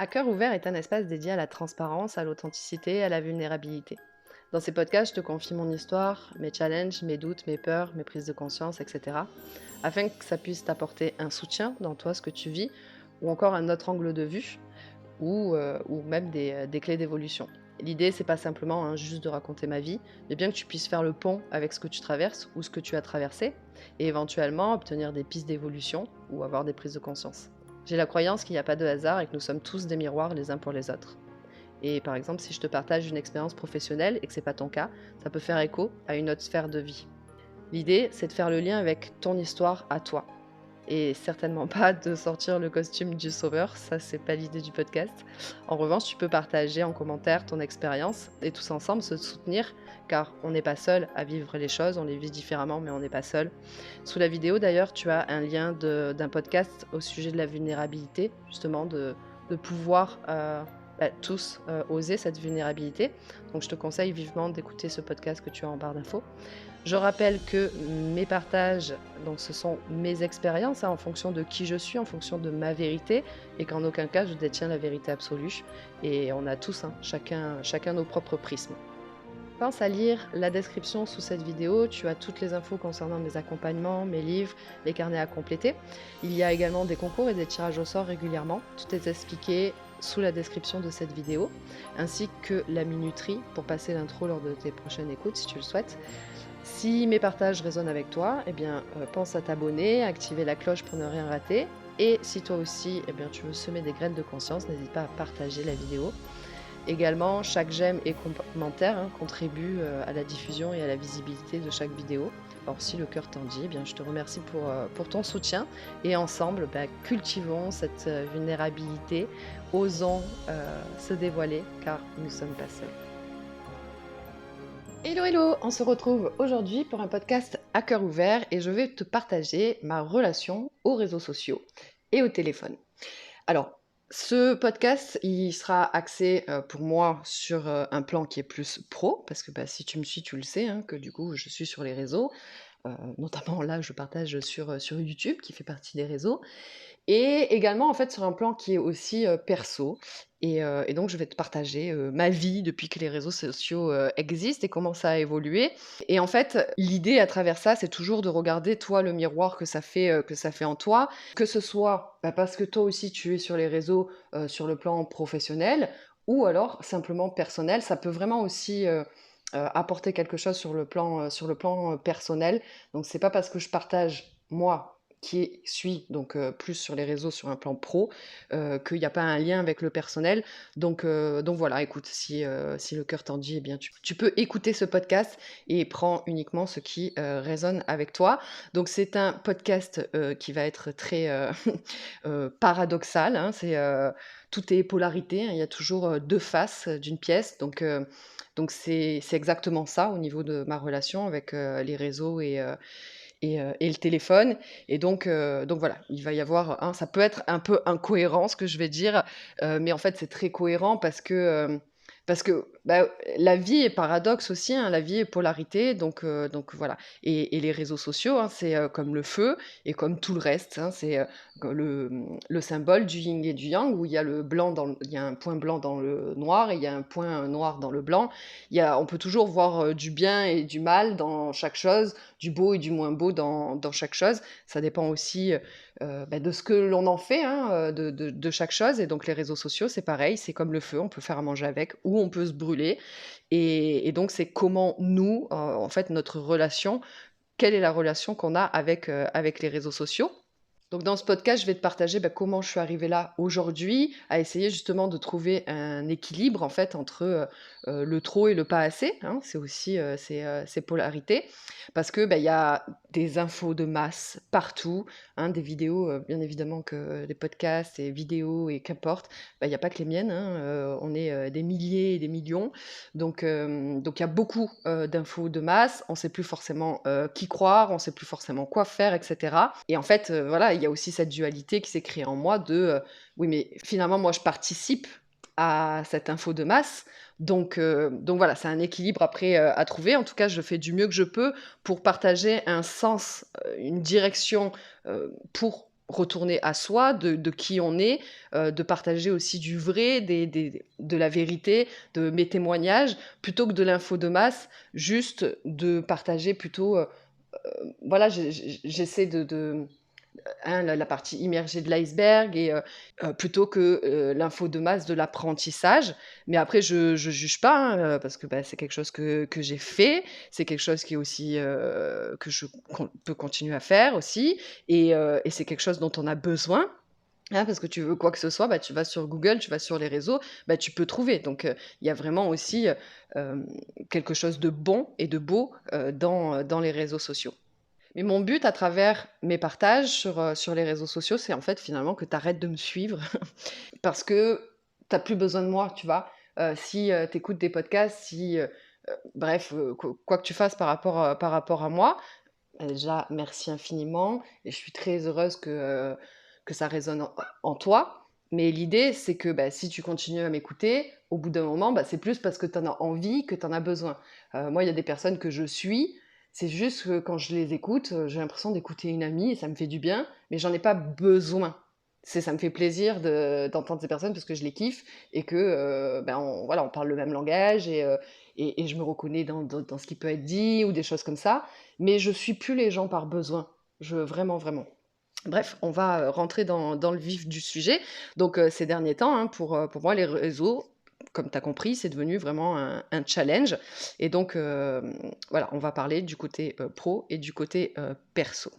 À cœur ouvert est un espace dédié à la transparence, à l'authenticité et à la vulnérabilité. Dans ces podcasts, je te confie mon histoire, mes challenges, mes doutes, mes peurs, mes prises de conscience, etc. Afin que ça puisse t'apporter un soutien dans toi, ce que tu vis, ou encore un autre angle de vue, ou même des clés d'évolution. L'idée, c'est pas simplement juste de raconter ma vie, mais bien que tu puisses faire le pont avec ce que tu traverses ou ce que tu as traversé, et éventuellement obtenir des pistes d'évolution ou avoir des prises de conscience. J'ai la croyance qu'il n'y a pas de hasard et que nous sommes tous des miroirs les uns pour les autres. Et par exemple, si je te partage une expérience professionnelle et que c'est pas ton cas, ça peut faire écho à une autre sphère de vie. L'idée, c'est de faire le lien avec ton histoire à toi. Et certainement pas de sortir le costume du sauveur, ça c'est pas l'idée du podcast. En revanche, tu peux partager en commentaire ton expérience et tous ensemble se soutenir, car on n'est pas seul à vivre les choses, on les vit différemment, mais on n'est pas seul. Sous la vidéo d'ailleurs, tu as un lien d'un podcast au sujet de la vulnérabilité, justement de pouvoir tous oser cette vulnérabilité. Donc je te conseille vivement d'écouter ce podcast que tu as en barre d'infos. Je rappelle que mes partages, donc ce sont mes expériences en fonction de qui je suis, en fonction de ma vérité, et qu'en aucun cas je détiens la vérité absolue. Et on a tous, chacun nos propres prismes. Pense à lire la description sous cette vidéo, tu as toutes les infos concernant mes accompagnements, mes livres, les carnets à compléter. Il y a également des concours et des tirages au sort régulièrement. Tout est expliqué sous la description de cette vidéo, ainsi que la minuterie pour passer l'intro lors de tes prochaines écoutes si tu le souhaites. Si mes partages résonnent avec toi, pense à t'abonner, à activer la cloche pour ne rien rater. Et si toi aussi, tu veux semer des graines de conscience, n'hésite pas à partager la vidéo. Également, chaque j'aime et commentaire contribue à la diffusion et à la visibilité de chaque vidéo. Alors si le cœur t'en dit, je te remercie pour ton soutien et ensemble, cultivons cette vulnérabilité, osons se dévoiler car nous ne sommes pas seuls. Hello hello, on se retrouve aujourd'hui pour un podcast à cœur ouvert et je vais te partager ma relation aux réseaux sociaux et au téléphone. Alors, ce podcast, il sera axé pour moi sur un plan qui est plus pro, parce que si tu me suis, tu le sais, que du coup, je suis sur les réseaux. Notamment là, je partage sur YouTube, qui fait partie des réseaux. Et également, en fait, sur un plan qui est aussi perso. Et donc, je vais te partager ma vie depuis que les réseaux sociaux existent et comment ça a évolué. Et en fait, l'idée à travers ça, c'est toujours de regarder, toi, le miroir que ça fait en toi, que ce soit parce que toi aussi, tu es sur les réseaux sur le plan professionnel, ou alors simplement personnel. Ça peut vraiment aussi apporter quelque chose sur le plan personnel. Donc, c'est pas parce que je partage, moi, qui suis donc plus sur les réseaux sur un plan pro, qu'il n'y a pas un lien avec le personnel. Donc voilà, écoute, si le cœur t'en dit, tu peux écouter ce podcast et prends uniquement ce qui résonne avec toi. Donc c'est un podcast qui va être très paradoxal. Tout est polarité, il y a toujours deux faces d'une pièce. Donc c'est exactement ça au niveau de ma relation avec les réseaux et le téléphone. Et donc voilà, il va y avoir ça peut être un peu incohérent ce que je vais dire, mais en fait c'est très cohérent parce que, la vie est paradoxe aussi, la vie est polarité, donc voilà. Et les réseaux sociaux, c'est, comme le feu et comme tout le reste, c'est, le symbole du yin et du yang où il y a il y a un point blanc dans le noir et il y a un point noir dans le blanc. On peut toujours voir, du bien et du mal dans chaque chose, du beau et du moins beau dans chaque chose. Ça dépend aussi, de ce que l'on en fait, de chaque chose. Et donc les réseaux sociaux, c'est pareil, c'est comme le feu, on peut faire à manger avec ou on peut se brûler. Et donc c'est comment nous, en fait, notre relation, quelle est la relation qu'on a avec les réseaux sociaux. Donc dans ce podcast, je vais te partager comment je suis arrivée là aujourd'hui, à essayer justement de trouver un équilibre en fait entre le trop et le pas assez. C'est aussi ces polarités, parce que il y a des infos de masse partout, des vidéos, bien évidemment que les podcasts et vidéos et qu'importe. Il n'y a pas que les miennes, on est des milliers et des millions, donc il y a beaucoup d'infos de masse. On ne sait plus forcément qui croire, on ne sait plus forcément quoi faire, etc. Et en fait, voilà, il y a aussi cette dualité qui s'est créée en moi de oui, mais finalement, moi, je participe à cette info de masse. Donc voilà, c'est un équilibre après à trouver. En tout cas, je fais du mieux que je peux pour partager un sens, une direction pour retourner à soi, de qui on est, de partager aussi du vrai, de la vérité, de mes témoignages, plutôt que de l'info de masse, juste de partager plutôt, voilà, j'essaie de hein, la partie immergée de l'iceberg et plutôt que l'info de masse de l'apprentissage. Mais après, je juge pas, hein, parce que bah, c'est quelque chose que j'ai fait, c'est quelque chose qui est aussi que je peux continuer à faire aussi, et c'est quelque chose dont on a besoin. Hein, parce que tu veux quoi que ce soit, bah, tu vas sur Google, tu vas sur les réseaux, bah, tu peux trouver. Donc, il y a vraiment aussi quelque chose de bon et de beau dans les réseaux sociaux. Mais mon but à travers mes partages sur les réseaux sociaux, c'est en fait finalement que tu arrêtes de me suivre parce que tu as plus besoin de moi, tu vois? Si, tu écoutes des podcasts, si, bref, quoi que tu fasses par rapport à moi, déjà merci infiniment et je suis très heureuse que ça résonne en toi. Mais l'idée, c'est que, bah, si tu continues à m'écouter, au bout d'un moment, bah, c'est plus parce que tu en as envie que tu en as besoin. Moi, il y a des personnes que je suis, c'est juste que quand je les écoute, j'ai l'impression d'écouter une amie et ça me fait du bien, mais j'en ai pas besoin. Ça me fait plaisir d'entendre ces personnes parce que je les kiffe et que, ben, voilà, on parle le même langage et je me reconnais dans ce qui peut être dit ou des choses comme ça. Mais je suis plus les gens par besoin. Vraiment, vraiment. Bref, on va rentrer dans le vif du sujet. Donc, ces derniers temps, hein, pour moi, les réseaux, comme tu as compris, c'est devenu vraiment un challenge. Et donc, voilà, on va parler du côté pro et du côté perso.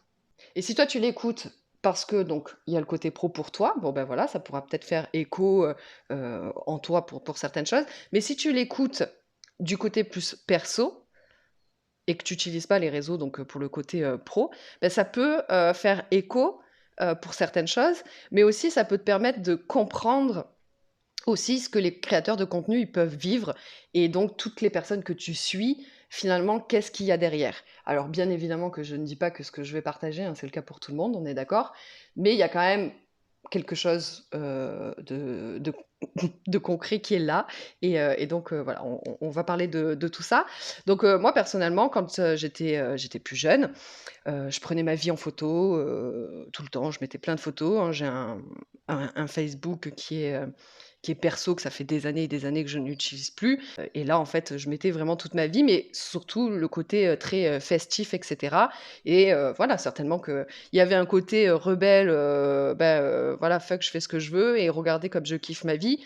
Et si toi, tu l'écoutes parce que donc il y a le côté pro pour toi, bon ben voilà, ça pourra peut-être faire écho en toi pour certaines choses. Mais si tu l'écoutes du côté plus perso, et que tu n'utilises pas les réseaux donc pour le côté, pro, bah, ça peut, faire écho, pour certaines choses, mais aussi ça peut te permettre de comprendre aussi ce que les créateurs de contenu, ils peuvent vivre et donc toutes les personnes que tu suis, finalement, qu'est-ce qu'il y a derrière? Alors bien évidemment que je ne dis pas que ce que je vais partager, hein, c'est le cas pour tout le monde, on est d'accord, mais il y a quand même quelque chose, de de concret qui est là et donc voilà, on va parler de tout ça. Donc moi personnellement, quand, j'étais plus jeune, je prenais ma vie en photo, tout le temps. Je mettais plein de photos, hein. J'ai un Facebook qui est perso, que ça fait des années et des années que je n'utilise plus, et là, en fait, je mettais vraiment toute ma vie, mais surtout le côté, très, festif et cetera et voilà, certainement qu'il y avait un côté, rebelle, bah, voilà, fuck, je fais ce que je veux et regardez comme je kiffe ma vie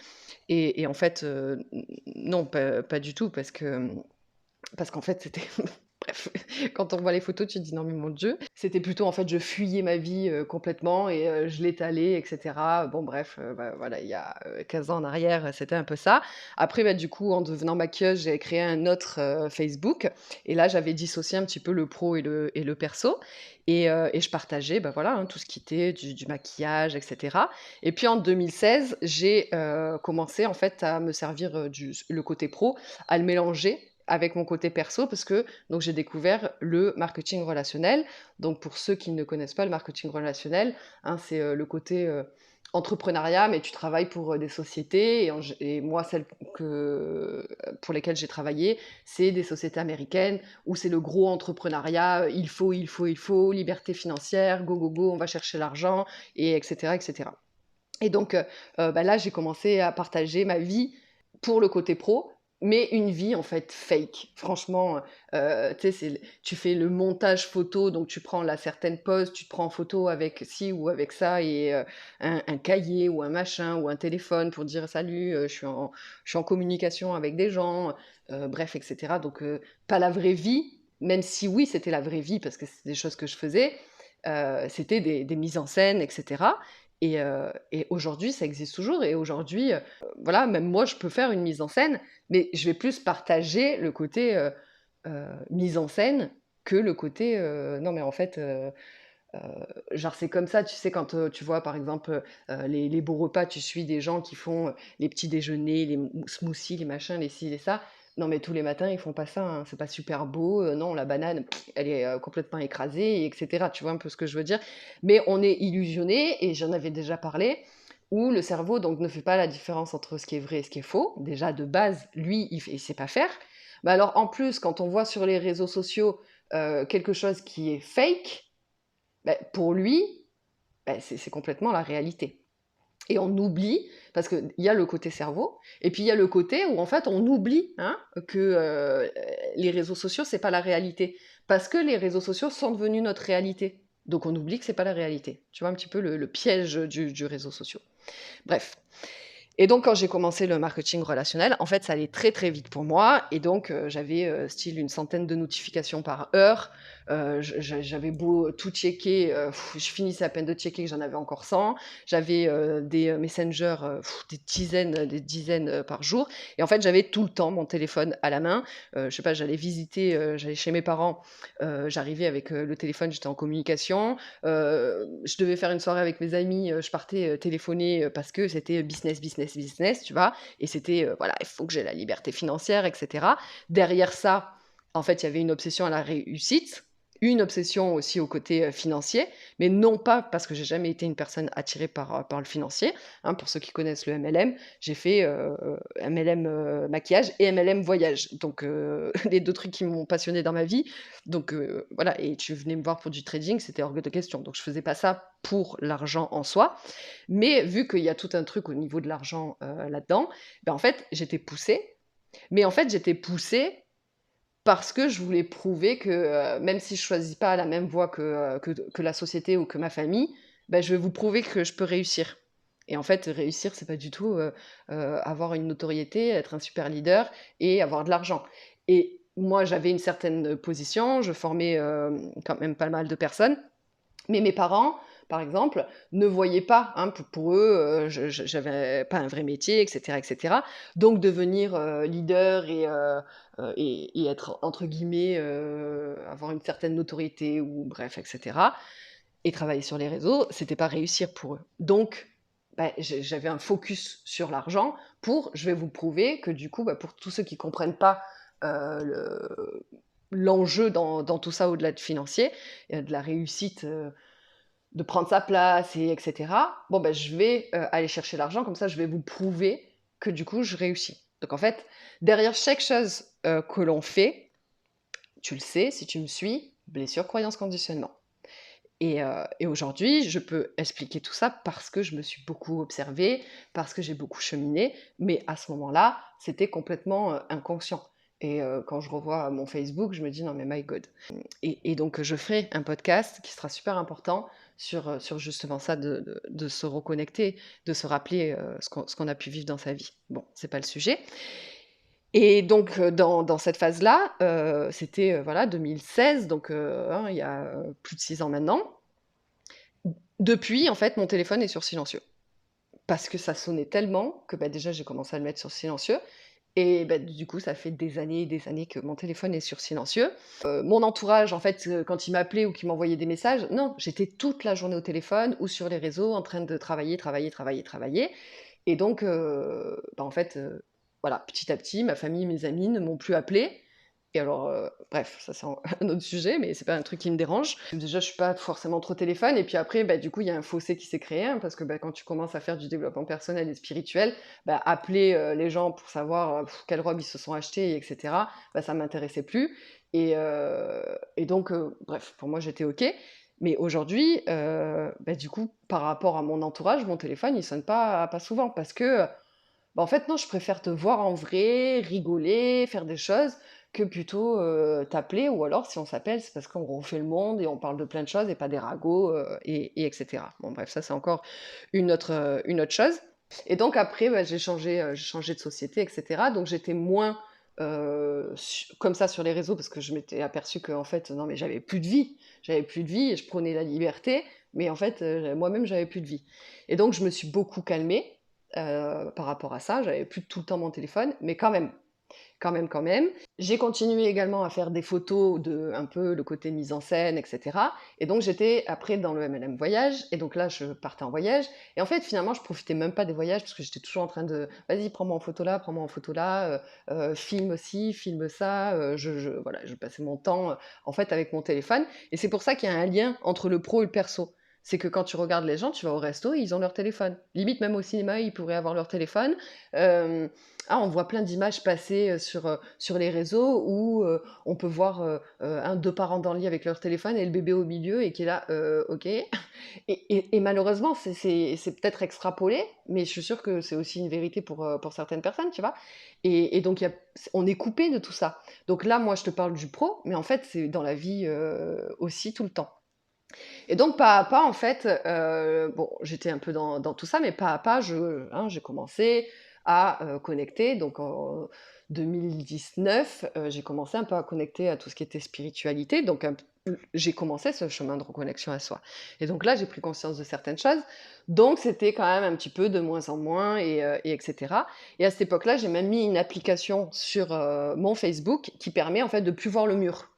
et en fait, n non, pas du tout parce qu'en fait, c'était bref, quand on voit les photos, tu te dis: «Non mais mon Dieu». C'était plutôt en fait, je fuyais ma vie, complètement et je l'étalais et cetera. Bon bref, bah, voilà, il y a, 15 ans en arrière, c'était un peu ça. Après, bah, du coup, en devenant maquilleuse, j'ai créé un autre, Facebook et là, j'avais dissocié un petit peu le pro et le perso et je partageais, bah, voilà, hein, tout ce qui était du maquillage et cetera et puis en 2016, j'ai, commencé en fait à me servir, le côté pro, à le mélanger avec mon côté perso parce que donc j'ai découvert le marketing relationnel. Donc pour ceux qui ne connaissent pas le marketing relationnel, hein, c'est, le côté, entrepreneuriat, mais tu travailles pour, des sociétés et moi celles pour lesquelles j'ai travaillé, c'est des sociétés américaines où c'est le gros entrepreneuriat, il faut, liberté financière, go, go, go, on va chercher l'argent et etc et cetera. Et donc, bah, là, j'ai commencé à partager ma vie pour le côté pro, mais une vie en fait fake. Franchement, tu sais, tu fais le montage photo, donc tu prends là certaines poses, tu te prends en photo avec ci ou avec ça et un cahier ou un machin ou un téléphone pour dire: «Salut, je suis en communication avec des gens», bref et cetera. Donc pas la vraie vie, même si oui, c'était la vraie vie parce que c'est des choses que je faisais, c'était des mises en scène et cetera et aujourd'hui, ça existe toujours et aujourd'hui, voilà, même moi, je peux faire une mise en scène, mais je vais plus partager le côté, mise en scène que le côté, non mais en fait, heu, genre c'est comme ça, tu sais quand, tu vois par exemple, les beaux repas, tu suis des gens qui font, les petits déjeuners, les smoothies, les machins, les ci, les ça. Non mais tous les matins, ils font pas ça, hein, c'est pas super beau, non la banane, elle est, complètement écrasée et cetera. Tu vois un peu ce que je veux dire? Mais on est illusionné et j'en avais déjà parlé, où le cerveau donc ne fait pas la différence entre ce qui est vrai et ce qui est faux. Déjà de base, lui, il sait pas faire. Mais alors en plus, quand on voit sur les réseaux sociaux, quelque chose qui est fake, bah, pour lui, bah, c'est complètement la réalité. Et on oublie, parce qu'il y a le côté cerveau, et puis il y a le côté où en fait on oublie hein, que les réseaux sociaux, c'est pas la réalité. Parce que les réseaux sociaux sont devenus notre réalité. Donc on oublie que c'est pas la réalité. Tu vois un petit peu le piège du réseau social. Bref. Et donc, quand j'ai commencé le marketing relationnel, en fait, ça allait très, très vite pour moi. Et donc, j'avais style une centaine de notifications par heure. J'avais beau tout checker, je finissais à peine de checker que j'en avais encore 100. J'avais des messengers, des dizaines par jour. Et en fait, j'avais tout le temps mon téléphone à la main. Je sais pas, j'allais visiter, j'allais chez mes parents. J'arrivais avec le téléphone, j'étais en communication. Je devais faire une soirée avec mes amis, je partais téléphoner parce que c'était business, business, business, tu vois. Et c'était, voilà, il faut que j'ai la liberté financière, etc. Derrière ça, en fait, il y avait une obsession à la réussite, une obsession aussi au côté financier, mais non pas parce que j'ai jamais été une personne attirée par le financier. Hein, pour ceux qui connaissent le MLM, j'ai fait MLM maquillage et MLM voyage. Donc, les deux trucs qui m'ont passionné dans ma vie. Donc voilà, et tu venais me voir pour du trading, c'était hors de question. Donc je faisais pas ça pour l'argent en soi. Mais vu qu'il y a tout un truc au niveau de l'argent là-dedans, ben en fait, j'étais poussée. Mais en fait, j'étais poussée parce que je voulais prouver que même si je choisis pas la même voie que la société ou que ma famille, ben, je vais vous prouver que je peux réussir. Et en fait, réussir, c'est pas du tout avoir une notoriété, être un super leader et avoir de l'argent. Et moi, j'avais une certaine position, je formais quand même pas mal de personnes, mais mes parents, par exemple, ne voyaient pas, hein, pour eux, j'avais pas un vrai métier, et cetera, et cetera. Donc devenir leader et être entre guillemets, avoir une certaine notoriété ou bref, et cetera, et travailler sur les réseaux, c'était pas réussir pour eux. Donc, bah, j'avais un focus sur l'argent pour, je vais vous prouver que du coup, bah, pour tous ceux qui comprennent pas l'enjeu dans tout ça au-delà de financier, de la réussite, de prendre sa place, et etc. Bon, ben, je vais aller chercher l'argent, comme ça, je vais vous prouver que du coup, je réussis. Donc, en fait, derrière chaque chose que l'on fait, tu le sais, si tu me suis, blessure, croyance, conditionnement. Et aujourd'hui, je peux expliquer tout ça parce que je me suis beaucoup observée, parce que j'ai beaucoup cheminé, mais à ce moment-là, c'était complètement inconscient. Et quand je revois mon Facebook, je me dis non mais my God. Et donc je ferai un podcast qui sera super important sur justement ça, de se reconnecter, de se rappeler ce qu'on a pu vivre dans sa vie. Bon, c'est pas le sujet. Et donc dans cette phase-là, c'était voilà 2016, donc hein, il y a plus de 6 ans maintenant. Depuis, en fait, mon téléphone est sur silencieux. Parce que ça sonnait tellement que bah, déjà j'ai commencé à le mettre sur silencieux. Et bah, du coup, ça fait des années et des années que mon téléphone est sur silencieux. Mon entourage, en fait, quand il m'appelait ou qu'il m'envoyait des messages, non, j'étais toute la journée au téléphone ou sur les réseaux en train de travailler, travailler, travailler, travailler. Et donc, bah, en fait, voilà, petit à petit, ma famille, mes amis ne m'ont plus appelé. Et alors, bref, ça c'est un autre sujet, mais c'est pas un truc qui me dérange. Déjà, je suis pas forcément trop téléphone, et puis après, bah, du coup, il y a un fossé qui s'est créé, hein, parce que bah, quand tu commences à faire du développement personnel et spirituel, bah, appeler les gens pour savoir quelle robe ils se sont achetés, etc., bah, ça m'intéressait plus. Et donc, bref, pour moi, j'étais OK. Mais aujourd'hui, bah, du coup, par rapport à mon entourage, mon téléphone, il sonne pas souvent, parce que bah, en fait, non, je préfère te voir en vrai, rigoler, faire des choses, que plutôt t'appeler, ou alors si on s'appelle, c'est parce qu'on refait le monde et on parle de plein de choses et pas des ragots, et etc. Bon, bref, ça c'est encore une autre chose. Et donc après, bah, j'ai changé de société, etc. Donc j'étais moins comme ça sur les réseaux, parce que je m'étais aperçue que en fait, non, mais j'avais plus de vie. J'avais plus de vie et je prenais la liberté, mais en fait, moi-même, j'avais plus de vie. Et donc je me suis beaucoup calmée par rapport à ça. J'avais plus tout le temps mon téléphone, mais quand même. J'ai continué également à faire des photos de un peu le côté mise en scène, etc. Et donc j'étais après dans le MLM voyage, et donc là je partais en voyage. Et en fait finalement je profitais même pas des voyages, parce que j'étais toujours en train de vas-y prends-moi en photo là, prends-moi en photo là, filme aussi, filme ça. Voilà, je passais mon temps en fait avec mon téléphone. Et c'est pour ça qu'il y a un lien entre le pro et le perso. c'est que quand tu regardes les gens, tu vas au resto, ils ont leur téléphone. Limite, même au cinéma, ils pourraient avoir leur téléphone. Euh, on voit plein d'images passer sur les réseaux où on peut voir deux parents dans le lit avec leur téléphone et le bébé au milieu et qui est là, ok. Et malheureusement, c'est peut-être extrapolé, mais je suis sûre que c'est aussi une vérité pour certaines personnes, tu vois. Et donc, on est coupé de tout ça. Donc là, moi, je te parle du pro, mais en fait, c'est dans la vie aussi tout le temps. Et donc, pas à pas, en fait, bon, j'étais un peu dans tout ça, mais pas à pas, j'ai commencé à connecter. Donc, en 2019, j'ai commencé un peu à connecter à tout ce qui était spiritualité. Donc, j'ai commencé ce chemin de reconnexion à soi. Et donc là, j'ai pris conscience de certaines choses. Donc, c'était quand même un petit peu de moins en moins, et etc. Et à cette époque-là, j'ai même mis une application sur mon Facebook qui permet en fait de plus voir le mur.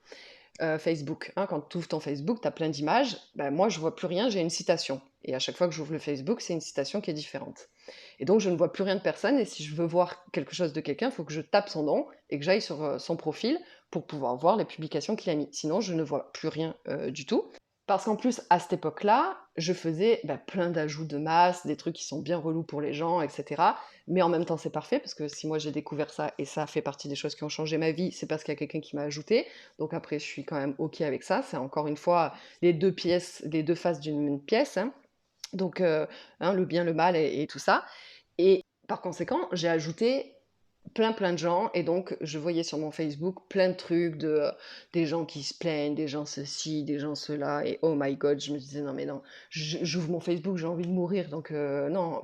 Facebook, hein, quand tu ouvres ton Facebook, tu as plein d'images. Ben, moi, je vois plus rien, j'ai une citation. Et à chaque fois que j'ouvre le Facebook, c'est une citation qui est différente. Et donc, je ne vois plus rien de personne. Et si je veux voir quelque chose de quelqu'un, il faut que je tape son nom et que j'aille sur son profil pour pouvoir voir les publications qu'il a mis. Sinon, je ne vois plus rien du tout. Parce qu'en plus, à cette époque-là, je faisais plein d'ajouts de masse, des trucs qui sont bien relous pour les gens, etc. Mais en même temps, c'est parfait, parce que si moi j'ai découvert ça, et ça fait partie des choses qui ont changé ma vie, c'est parce qu'il y a quelqu'un qui m'a ajouté. Donc après, je suis quand même OK avec ça. C'est encore une fois les deux faces d'une pièce, hein. Donc, le bien, le mal et tout ça. Et par conséquent, j'ai ajouté plein de gens et donc je voyais sur mon Facebook plein de trucs des gens qui se plaignent, des gens ceci, des gens cela et oh my god, je me disais non mais non, j'ouvre mon Facebook, j'ai envie de mourir donc non.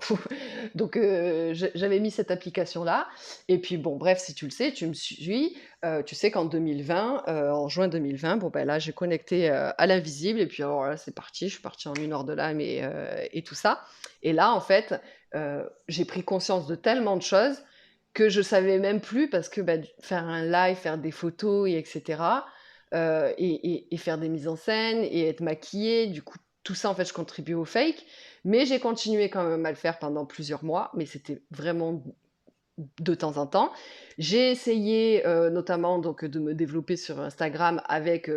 Donc j'avais mis cette application là et puis bon bref, si tu le sais, tu me suis, tu sais qu'en 2020, en juin 2020, bon ben là j'ai connecté à l'invisible et puis alors là c'est parti, je suis partie en une heure de l'âme et tout ça. Et là en fait, j'ai pris conscience de tellement de choses que je savais même plus parce que faire un live, faire des photos et etc. Et faire des mises en scène et être maquillée, du coup tout ça en fait je contribuais au fake, mais j'ai continué quand même à le faire pendant plusieurs mois, mais c'était vraiment de temps en temps. J'ai essayé notamment donc de me développer sur Instagram avec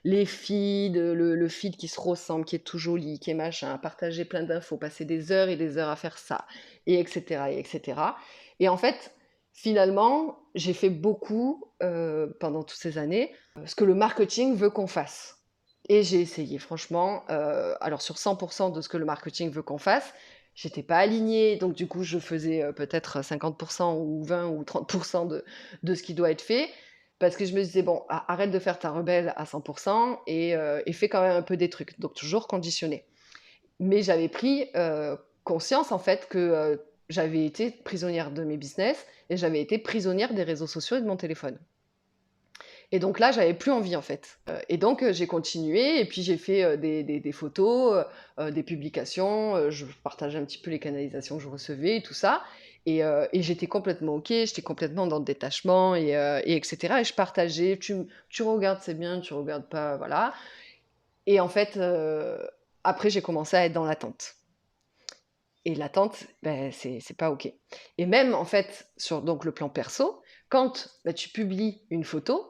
les feeds, le feed qui se ressemble, qui est tout joli, qui est machin, partager plein d'infos, passer des heures et des heures à faire ça, et etc. et etc. Et en fait, finalement, j'ai fait beaucoup pendant toutes ces années ce que le marketing veut qu'on fasse. Et j'ai essayé, franchement. Alors, sur 100% de ce que le marketing veut qu'on fasse, j'étais pas alignée. Donc, du coup, je faisais peut-être 50% ou 20 ou 30% de ce qui doit être fait. Parce que je me disais, bon, arrête de faire ta rebelle à 100% et fais quand même un peu des trucs. Donc, toujours conditionné. Mais j'avais pris conscience, en fait, que j'avais été prisonnière de mes business et j'avais été prisonnière des réseaux sociaux et de mon téléphone. Et donc là, j'avais plus envie en fait. Et donc j'ai continué et puis j'ai fait des photos, des publications, je partageais un petit peu les canalisations que je recevais et tout ça. Et j'étais complètement OK, j'étais complètement dans le détachement et etc. Et je partageais, tu regardes, c'est bien, tu regardes pas, voilà. Et en fait, après, j'ai commencé à être dans l'attente. Et l'attente, c'est pas OK. Et même en fait, sur donc, le plan perso, quand tu publies une photo,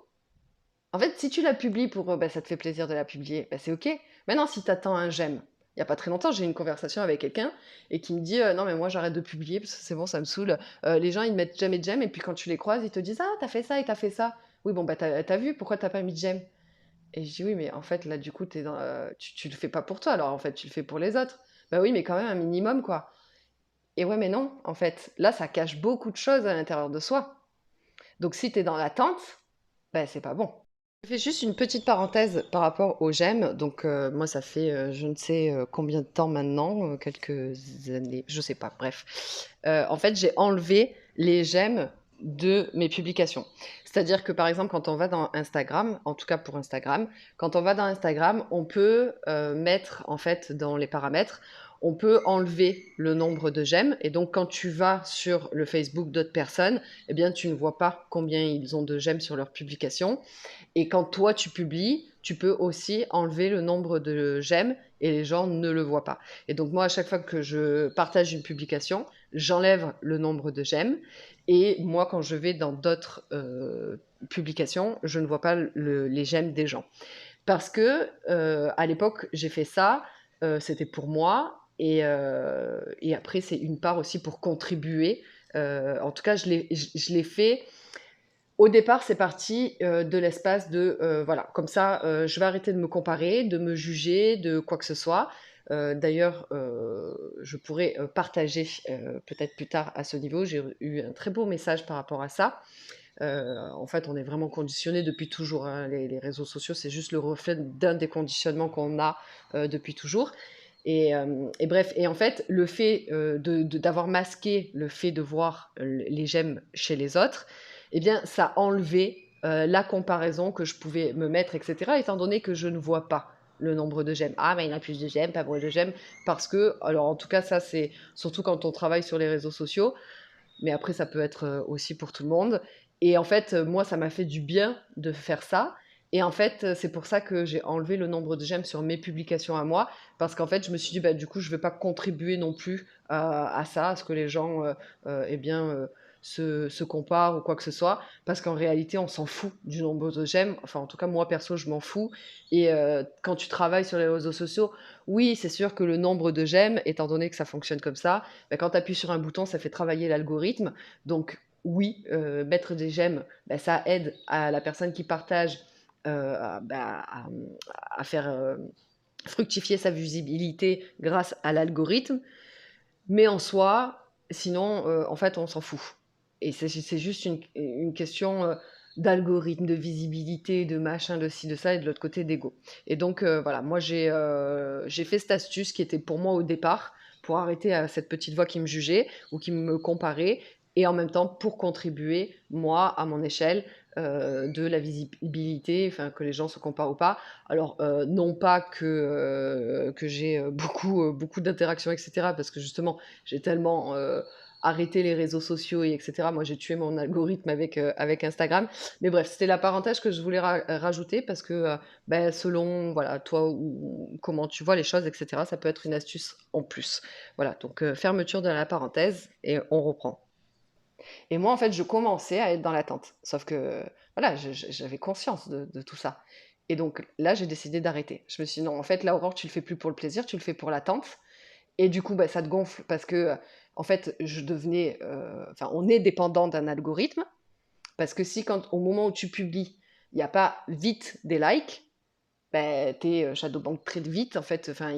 en fait, si tu la publies pour, ça te fait plaisir de la publier, c'est OK. Maintenant, si tu attends un j'aime, il y a pas très longtemps, j'ai eu une conversation avec quelqu'un et qui me dit non mais moi j'arrête de publier parce que c'est bon, ça me saoule. Les gens ils mettent jamais de j'aime et puis quand tu les croises, ils te disent ah t'as fait ça et t'as fait ça. Oui bon t'as vu pourquoi t'as pas mis de j'aime. Et je dis oui mais en fait là du coup tu le fais pas pour toi alors en fait tu le fais pour les autres. Bah oui mais quand même un minimum quoi. Et ouais mais non en fait là ça cache beaucoup de choses à l'intérieur de soi. Donc si t'es dans l'attente, c'est pas bon. Je fais juste une petite parenthèse par rapport aux gemmes. Donc, moi, ça fait je ne sais combien de temps maintenant, quelques années, je sais pas, bref. En fait, j'ai enlevé les gemmes de mes publications. C'est-à-dire que, par exemple, quand on va dans Instagram, en tout cas pour Instagram, quand on va dans Instagram, on peut mettre, en fait, dans les paramètres, on peut enlever le nombre de j'aime. Et donc, quand tu vas sur le Facebook d'autres personnes, eh bien, tu ne vois pas combien ils ont de j'aime sur leurs publications. Et quand toi tu publies, tu peux aussi enlever le nombre de j'aime et les gens ne le voient pas. Et donc moi, à chaque fois que je partage une publication, j'enlève le nombre de j'aime. Et moi, quand je vais dans d'autres publications, je ne vois pas les j'aime des gens. Parce que à l'époque, j'ai fait ça c'était pour moi et après c'est une part aussi pour contribuer. En tout cas, je l'ai fait au départ, c'est parti, de l'espace de, voilà, comme ça, je vais arrêter de me comparer, de me juger, de quoi que ce soit. D'ailleurs, je pourrais, partager, peut-être plus tard à ce niveau. J'ai eu un très beau message par rapport à ça. En fait, on est vraiment conditionné depuis toujours, hein. Les réseaux sociaux, c'est juste le reflet d'un des conditionnements qu'on a, depuis toujours et bref et en fait, le fait, d'avoir masqué le fait de voir, les j'aime chez les autres, eh bien, ça a enlevé, la comparaison que je pouvais me mettre et cetera, étant donné que je ne vois pas le nombre de j'aime. Ah, mais il a plus de j'aime, pas moins de j'aime parce que alors en tout cas, ça, c'est surtout quand on travaille sur les réseaux sociaux, mais après ça peut être, aussi pour tout le monde et en fait, moi ça m'a fait du bien de faire ça et en fait, c'est pour ça que j'ai enlevé le nombre de j'aime sur mes publications à moi parce qu'en fait, je me suis dit: «Bah, du coup, je vais pas contribuer non plus à ça, à ce que les gens, eh bien, se comparent ou quoi que ce soit». Parce qu'en réalité, on s'en fout du nombre de j'aime. Enfin, en tout cas, moi perso, je m'en fous et quand tu travailles sur les réseaux sociaux, oui, c'est sûr que le nombre de j'aime, étant donné que ça fonctionne comme ça, bah, quand tu appuies sur un bouton, ça fait travailler l'algorithme. Donc oui, mettre des j'aime, bah, ça aide à la personne qui partage, à faire, fructifier sa visibilité grâce à l'algorithme. Mais en soi, sinon, en fait, on s'en fout et c'est juste une question, d'algorithme, de visibilité, de machin, de ci, de ça et de l'autre côté d'ego et donc voilà, moi j'ai fait cette astuce qui était pour moi au départ, pour arrêter, cette petite voix qui me jugeait ou qui me comparait et en même temps pour contribuer, moi, à mon échelle, de la visibilité, enfin que les gens se comparent ou pas. Alors, non pas que j'ai, beaucoup d'interactions et cetera parce que justement j'ai tellement, arrêté les réseaux sociaux et cetera. Moi, j'ai tué mon algorithme avec Instagram. Mais bref, c'était la parenthèse que je voulais rajouter parce que, selon, voilà, toi ou comment tu vois les choses et cetera, ça peut être une astuce en plus. Voilà, donc fermeture de la parenthèse et on reprend. Et moi, en fait, je commençais à être dans l'attente. Sauf que, voilà, j'avais conscience de tout ça. Et donc là, j'ai décidé d'arrêter. Je me suis dit: «Non, en fait, là, Aurore, tu le fais plus pour le plaisir, tu le fais pour l'attente». Et du coup, bah, ça te gonfle parce que, en fait, je devenais, enfin, on est dépendant d'un algorithme. Parce que si quand au moment où tu publies, il y a pas vite des likes, ben tu es, shadowban très vite. En fait, enfin,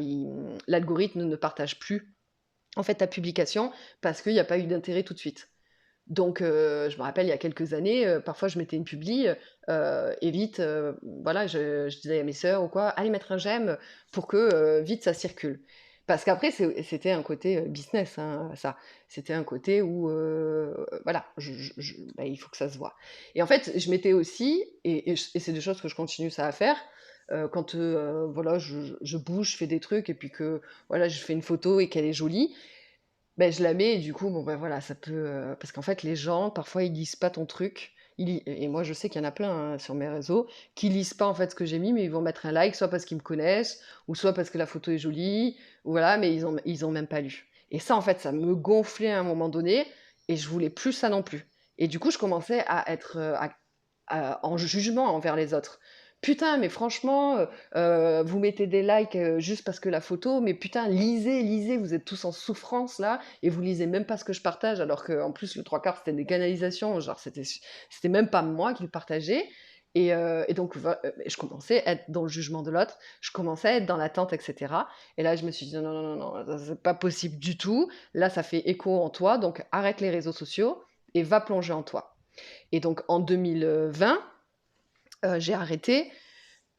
l'algorithme ne partage plus, en fait, ta publication parce qu'il y a pas eu d'intérêt tout de suite. Donc je me rappelle il y a quelques années, parfois je mettais une publi, et vite, voilà, je disais à mes sœurs ou quoi: «Allez mettre un j'aime pour que, vite ça circule». Parce qu'après c'était un côté, business, hein, ça. C'était un côté où, voilà, bah, il faut que ça se voit. Et en fait, je mettais aussi et c'est des choses que je continue ça à faire, quand, voilà, je bouge, je fais des trucs et puis que, voilà, je fais une photo et qu'elle est jolie, ben je la mets et du coup, bon, ben voilà, ça peut, parce qu'en fait, les gens, parfois, ils lisent pas ton truc. Ils li et moi, je sais qu'il y en a plein, hein, sur mes réseaux, qui lisent pas, en fait, ce que j'ai mis, mais ils vont mettre un like, soit parce qu'ils me connaissent ou soit parce que la photo est jolie ou voilà, mais ils ont même pas lu et ça, en fait, ça me gonflait à un moment donné et je voulais plus ça non plus et du coup, je commençais à être, en jugement envers les autres. Putain, mais franchement, vous mettez des likes, juste parce que la photo, mais putain, lisez, lisez, vous êtes tous en souffrance là, et vous lisez même pas ce que je partage, alors qu'en plus, le trois quarts, c'était des canalisations, genre, c'était même pas moi qui le partageais. Et donc, je commençais à être dans le jugement de l'autre, je commençais à être dans l'attente, etc. Et là, je me suis dit, non, non, non, non, ça, c'est pas possible du tout. Là, ça fait écho en toi, donc arrête les réseaux sociaux et va plonger en toi. Et donc en 2020, j'ai arrêté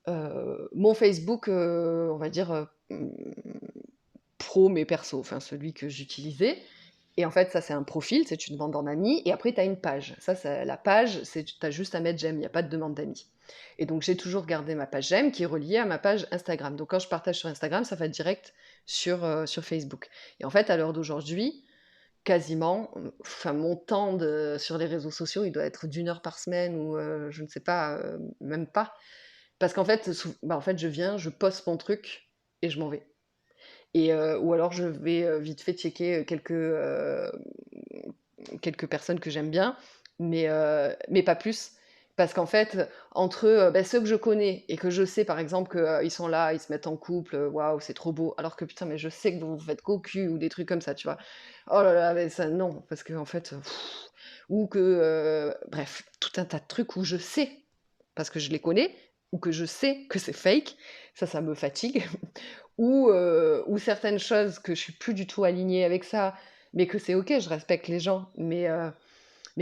mon Facebook, on va dire, pro mais perso, enfin celui que j'utilisais. Et en fait, ça c'est un profil, c'est tu demandes en ami et après tu as une page. Ça, la page, c'est tu as juste à mettre j'aime, il n'y a pas de demande d'amis. Et donc j'ai toujours gardé ma page j'aime qui est reliée à ma page Instagram. Donc quand je partage sur Instagram, ça va direct sur Facebook. Et en fait, à l'heure d'aujourd'hui, quasiment, enfin mon temps sur les réseaux sociaux, il doit être d'une heure par semaine ou je ne sais pas, même pas. Parce qu'en fait, en fait, je viens, je poste mon truc et je m'en vais. Et ou alors je vais, vite fait checker, quelques personnes que j'aime bien, mais pas plus. Parce qu'en fait, entre, ceux que je connais et que je sais par exemple que, ils sont là, ils se mettent en couple, waouh, c'est trop beau. Alors que putain, mais je sais que vous vous faites cocu ou des trucs comme ça, tu vois? Oh là là, mais ça non, parce qu'en fait, ou que, bref, tout un tas de trucs où je sais, parce que je les connais, ou que je sais que c'est fake, ça me fatigue. Ou certaines choses que je suis plus du tout alignée avec ça, mais que c'est OK, je respecte les gens, mais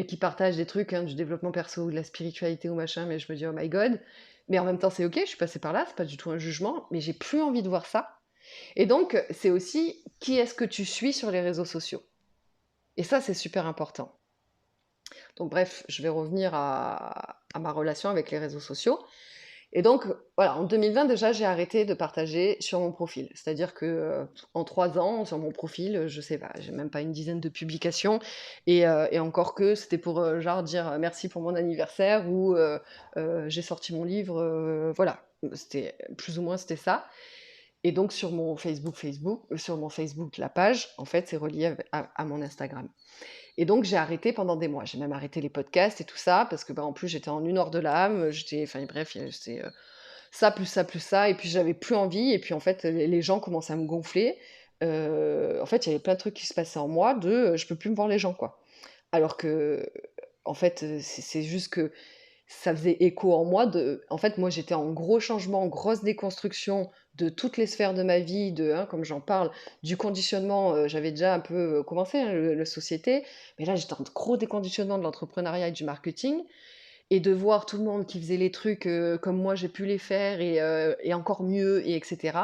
qui partagent des trucs, hein, du développement perso ou de la spiritualité ou machin, mais je me dis: «Oh my God!» Mais en même temps, c'est OK, je suis passée par là, c'est pas du tout un jugement, mais j'ai plus envie de voir ça. Et donc, c'est aussi qui est-ce que tu suis sur les réseaux sociaux? Et ça, c'est super important. Donc bref, je vais revenir à ma relation avec les réseaux sociaux. Et donc, voilà, en 2020, déjà, j'ai arrêté de partager sur mon profil. C'est-à-dire que, en 3 ans, sur mon profil, je sais pas, j'ai même pas une dizaine de publications et encore que c'était pour, genre dire, «Merci pour mon anniversaire» ou «J'ai sorti mon livre», voilà. C'était plus ou moins c'était ça. Et donc sur mon Facebook, la page, en fait, c'est relié à mon Instagram. Et donc j'ai arrêté pendant des mois. J'ai même arrêté les podcasts et tout ça parce que, bah, en plus, j'étais en une heure de l'âme, j'étais enfin bref, c'était, ça, plus ça, plus ça et puis j'avais plus envie et puis en fait, les gens commençaient à me gonfler. En fait, il y avait plein de trucs qui se passaient en moi je peux plus me voir les gens, quoi. Alors que, en fait, c'est juste que ça faisait écho en moi en fait, moi, j'étais en gros changement, grosse déconstruction de toutes les sphères de ma vie, comme j'en parle, du conditionnement, j'avais déjà un peu, commencé, hein, le société, mais là, j'étais en gros déconditionnement de l'entrepreneuriat et du marketing et de voir tout le monde qui faisait les trucs, comme moi j'ai pu les faire et encore mieux et etc.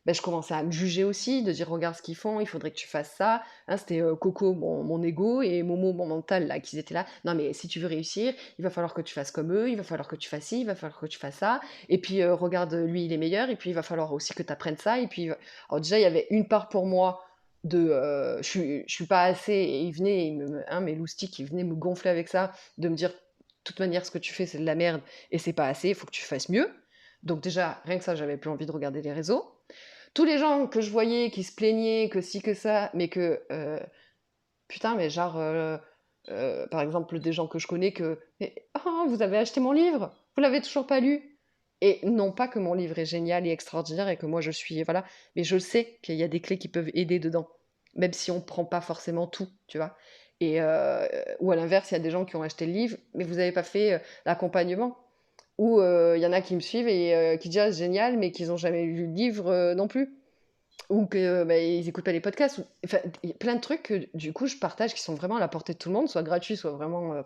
Je commençais à me juger aussi, de dire: «Regarde ce qu'ils font, il faudrait que tu fasses ça». Hein, c'était, Coco, mon ego et Momo, mon mental là, qui étaient là: «Non mais si tu veux réussir, il va falloir que tu fasses comme eux, il va falloir que tu fasses ci, il va falloir que tu fasses ça et puis, regarde, lui il est meilleur et puis il va falloir aussi que tu apprennes ça et puis, alors déjà il y avait une part pour moi je suis pas assez et il venait, mes loustics, ils venaient me gonfler avec ça, de me dire: «De toute manière, ce que tu fais, c'est de la merde et c'est pas assez, il faut que tu fasses mieux». Donc déjà, rien que ça, j'avais plus envie de regarder les réseaux. Tous les gens que je voyais qui se plaignaient, que ci, que ça, mais que, putain, mais genre, par exemple, des gens que je connais que: «Mais oh, vous avez acheté mon livre? Vous l'avez toujours pas lu?» Et non pas que mon livre est génial et extraordinaire et que moi je suis voilà, mais je sais qu'il y a des clés qui peuvent aider dedans, même si on prend pas forcément tout, tu vois? Ou à l'inverse, il y a des gens qui ont acheté le livre, mais vous avez pas fait, l'accompagnement. Ou, il y en a qui me suivent et qui disent: «Ah, c'est génial», mais qu'ils ont jamais lu le livre, non plus. Ou que, ils écoutent pas les podcasts ou enfin, il y a plein de trucs que du coup je partage qui sont vraiment à la portée de tout le monde, soit gratuits, soit vraiment,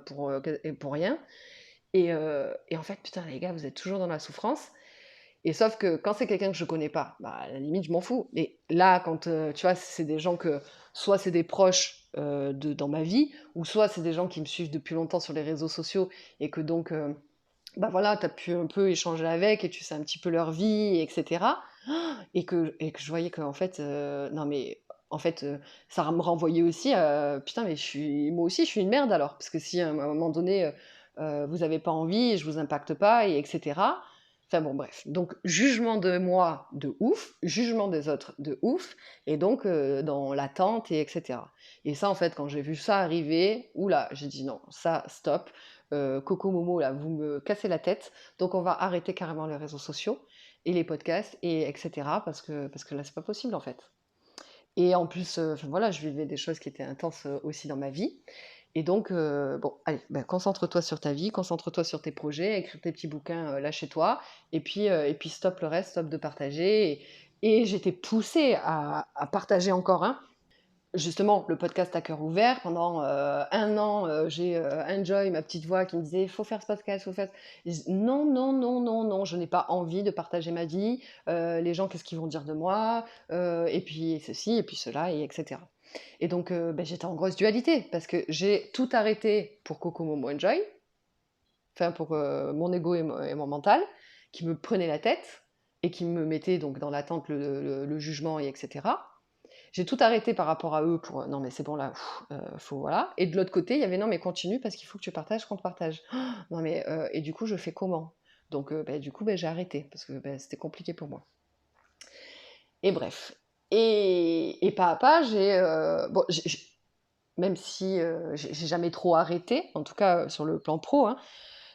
pour rien et en fait, putain les gars, vous êtes toujours dans la souffrance et sauf que quand c'est quelqu'un que je connais pas, à la limite je m'en fous. Mais là, quand, tu vois, c'est des gens que soit c'est des proches, dans ma vie ou soit c'est des gens qui me suivent depuis longtemps sur les réseaux sociaux et que donc, voilà, tu as pu un peu échanger avec et tu sais un petit peu leur vie et cetera. Et que je voyais qu'en fait, non mais en fait, ça me renvoyait aussi à putain mais moi aussi je suis une merde alors. Parce que si à un moment donné, vous avez pas envie, je vous impacte pas et etc. Enfin bon bref, donc jugement de moi de ouf, jugement des autres de ouf et donc dans l'attente et etc. Et ça en fait quand j'ai vu ça arriver, ouh là, j'ai dit: «Non, ça stop, Coco Momo là, vous me cassez la tête, donc on va arrêter carrément les réseaux sociaux et les podcasts et etc. Parce que là, c'est pas possible en fait. Et en plus, enfin voilà, je vivais des choses qui étaient intenses aussi dans ma vie. Et donc, bon, allez, concentre-toi sur ta vie, concentre-toi sur tes projets, écris tes petits bouquins là chez toi, et puis stop le reste, stop de partager. Et j'étais poussée à partager encore, hein. Justement, le podcast à cœur ouvert, pendant 1 an, j'ai Enjoy, ma petite voix, qui me disait: «Il faut faire ce podcast, il faut faire». Je dis: «Non, non, non, non, non, je n'ai pas envie de partager ma vie. Les gens, qu'est-ce qu'ils vont dire de moi? Et puis ceci, et puis cela, et etc.» Et donc, j'étais en grosse dualité parce que j'ai tout arrêté pour Coco Momo Enjoy, enfin pour mon ego et mon mental, qui me prenaient la tête et qui me mettaient donc dans l'attente, le jugement, et etc. J'ai tout arrêté par rapport à eux pour, non mais c'est bon là, faut voilà. Et de l'autre côté, il y avait: «Non mais continue parce qu'il faut que tu partages, qu'on te partage». Non mais, et du coup, je fais comment? Donc, du coup, j'ai arrêté parce que, c'était compliqué pour moi. Et bref. Et pas à pas, bon, même si, j'ai jamais trop arrêté, en tout cas, sur le plan pro, hein,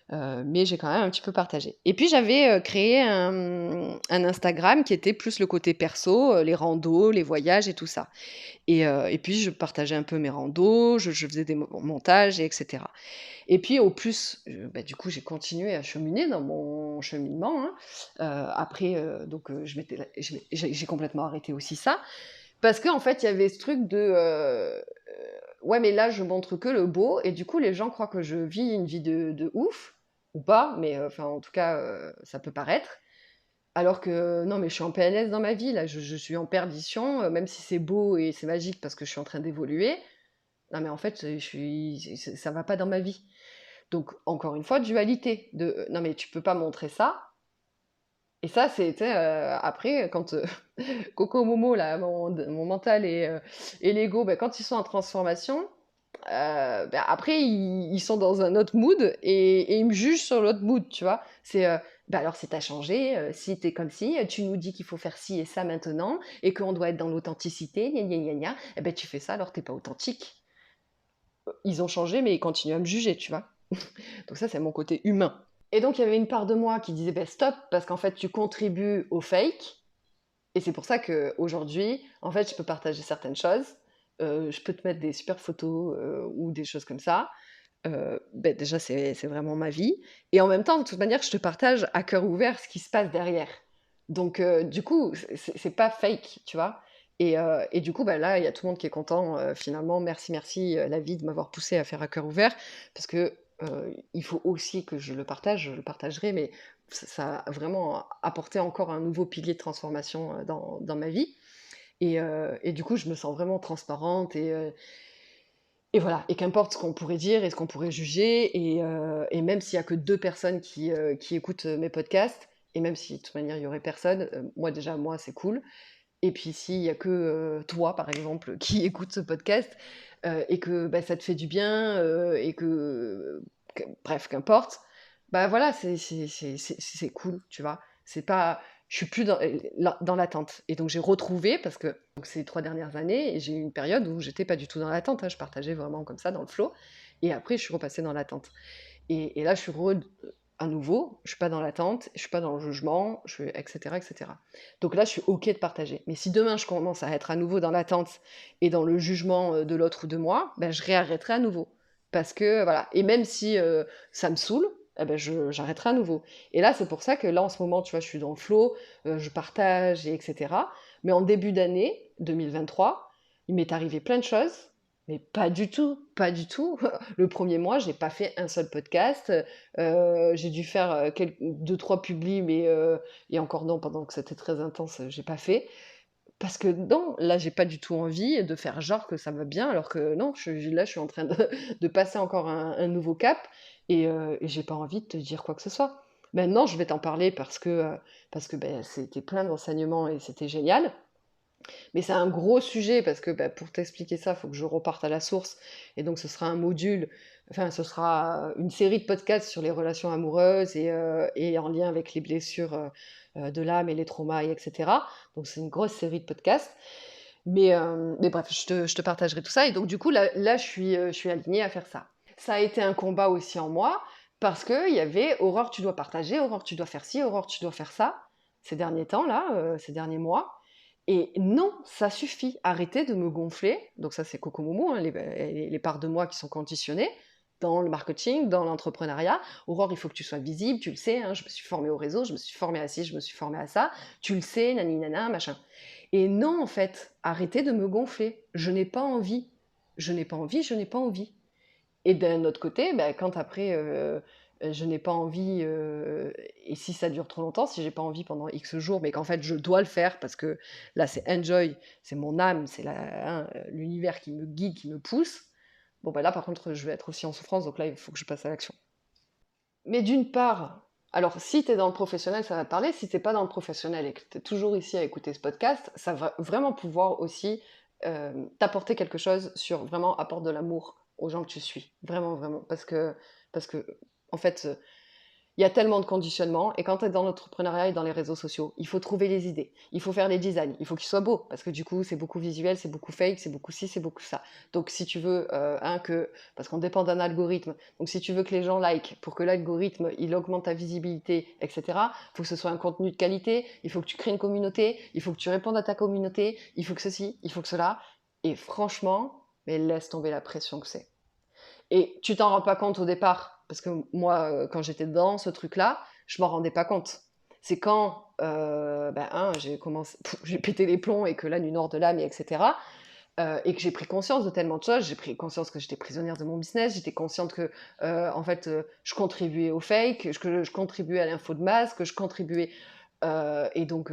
mais j'ai quand même un petit peu partagé. Et puis j'avais créé un Instagram qui était plus le côté perso, les randos, les voyages et tout ça. Et puis je partageais un peu mes randos, je faisais des montages, et etc. Et puis au plus, bah, du coup, j'ai continué à cheminer dans mon cheminement, hein. Après, donc j'ai complètement arrêté aussi ça, parce qu'en fait, il y avait ce truc de, ouais, mais là, je montre que le beau et du coup, les gens croient que je vis une vie de ouf ou pas, mais enfin, en tout cas, ça peut paraître. Alors que non, mais je suis en PLS dans ma vie, là, je suis en perdition, même si c'est beau et c'est magique parce que je suis en train d'évoluer. Non, mais en fait, ça va pas dans ma vie. Donc, encore une fois, dualité de non, mais tu peux pas montrer ça. Et ça, c'était après, quand Coco Momo, là, mon mental et l'ego, ben, quand ils sont en transformation, ben, après, ils sont dans un autre mood et ils me jugent sur l'autre mood, tu vois. C'est ben alors, si t'as changé, si t'es comme si, tu nous dis qu'il faut faire ci et ça maintenant et qu'on doit être dans l'authenticité, gna gna gna gna, et ben tu fais ça alors t'es pas authentique. Ils ont changé, mais ils continuent à me juger, tu vois. Donc ça, c'est mon côté humain. Et donc, il y avait une part de moi qui disait, ben stop, parce qu'en fait, tu contribues au fake. Et c'est pour ça qu'aujourd'hui, en fait, je peux partager certaines choses. Je peux te mettre des super photos ou des choses comme ça. Ben déjà, c'est vraiment ma vie. Et en même temps, de toute manière, je te partage à cœur ouvert ce qui se passe derrière. Donc, du coup, c'est pas fake, tu vois. Et du coup, ben là, il y a tout le monde qui est content. Finalement, merci, merci, la vie de m'avoir poussé à faire à cœur ouvert. Parce que il faut aussi que je le partage, je le partagerai, mais ça a vraiment apporté encore un nouveau pilier de transformation dans ma vie. Et du coup, je me sens vraiment transparente et voilà, et qu'importe ce qu'on pourrait dire et ce qu'on pourrait juger, et même s'il y a que 2 personnes qui écoutent, mes podcasts, et même si de toute manière il y aurait personne, moi déjà, moi, c'est cool. Et puis s'il y a que, toi, par exemple, qui écoute ce podcast, et que, bah, ça te fait du bien, et que bref, qu'importe, bah, voilà, c'est cool, tu vois? C'est pas je suis plus dans l'attente, et donc j'ai retrouvé parce que donc ces 3 dernières années, et j'ai eu une période où j'étais pas du tout dans l'attente, hein, je partageais vraiment comme ça dans le flow, et après je suis repassée dans l'attente. Et là, je suis à nouveau, je suis pas dans l'attente, je suis pas dans le jugement, je suis et cetera, et cetera. Donc là, je suis OK de partager. Mais si demain, je commence à être à nouveau dans l'attente et dans le jugement, de l'autre ou de moi, ben, je réarrêterai à nouveau. Parce que voilà, et même si, ça me saoule, eh ben, j'arrêterai à nouveau. Et là, c'est pour ça que là, en ce moment, tu vois, je suis dans le flow, je partage et etc. Mais en début d'année 2023, il m'est arrivé plein de choses, mais pas du tout, pas du tout. Le premier mois, j'ai pas fait un seul podcast. J'ai dû faire 2-3 publis, mais et encore non, pendant que c'était très intense, j'ai pas fait. Parce que non, là, j'ai pas du tout envie de faire genre que ça va bien, alors que non, là, je suis en train de passer encore un nouveau cap, et j'ai pas envie de te dire quoi que ce soit. Maintenant, je vais t'en parler parce que ben, c'était plein d'enseignements et c'était génial. Mais c'est un gros sujet parce que bah, pour t'expliquer ça, il faut que je reparte à la source. Et donc ce sera un module, enfin ce sera une série de podcasts sur les relations amoureuses et en lien avec les blessures de l'âme et les traumas, et etc. Donc c'est une grosse série de podcasts. Mais bref, je te partagerai tout ça. Et donc du coup, là je suis alignée à faire ça. Ça a été un combat aussi en moi parce qu'il y avait Aurore, tu dois partager, Aurore, tu dois faire ci, Aurore, tu dois faire ça, ces derniers temps, là, ces derniers mois. Et non, ça suffit. Arrêtez de me gonfler. Donc ça, c'est Coco Momo, hein, les parts de moi qui sont conditionnées dans le marketing, dans l'entrepreneuriat. Aurore, il faut que tu sois visible, tu le sais, hein, je me suis formée au réseau, je me suis formée à ci, je me suis formée à ça, tu le sais, nani nana, machin. Et non, en fait, arrêtez de me gonfler. Je n'ai pas envie. Je n'ai pas envie, je n'ai pas envie. Et d'un autre côté, bah, quand après, je n'ai pas envie, et si ça dure trop longtemps, si j'ai pas envie pendant X jours, mais qu'en fait je dois le faire parce que là c'est enjoy, c'est mon âme, c'est l'univers qui me guide, qui me pousse, bon bah là par contre je vais être aussi en souffrance, donc là il faut que je passe à l'action. Mais d'une part, alors si tu es dans le professionnel, ça va te parler, si tu pas dans le professionnel et que tu es toujours ici à écouter ce podcast, ça va vraiment pouvoir aussi t'apporter quelque chose sur vraiment apporte de l'amour aux gens que tu suis. Vraiment, vraiment. Parce que en fait, Il y a tellement de conditionnements et quand tu es dans l'entrepreneuriat et dans les réseaux sociaux, il faut trouver les idées, il faut faire les designs, il faut qu'ils soient beaux parce que du coup, c'est beaucoup visuel, c'est beaucoup fake, c'est beaucoup ci, c'est beaucoup ça. Donc si tu veux parce qu'on dépend d'un algorithme. Donc si tu veux que les gens like pour que l'algorithme il augmente ta visibilité, etc. Il faut que ce soit un contenu de qualité, il faut que tu crées une communauté, il faut que tu répondes à ta communauté, il faut que ceci, il faut que cela. Et franchement, mais laisse tomber la pression que c'est. Et tu t'en rends pas compte au départ, parce que moi, quand j'étais dans ce truc-là, je m'en rendais pas compte. C'est quand j'ai commencé, j'ai pété les plombs et que là, du nord de l'âme, etc. Et que j'ai pris conscience de tellement de choses. J'ai pris conscience que j'étais prisonnière de mon business. J'étais consciente que, je contribuais au fake, que je contribuais à l'info de masse, que je contribuais. Et donc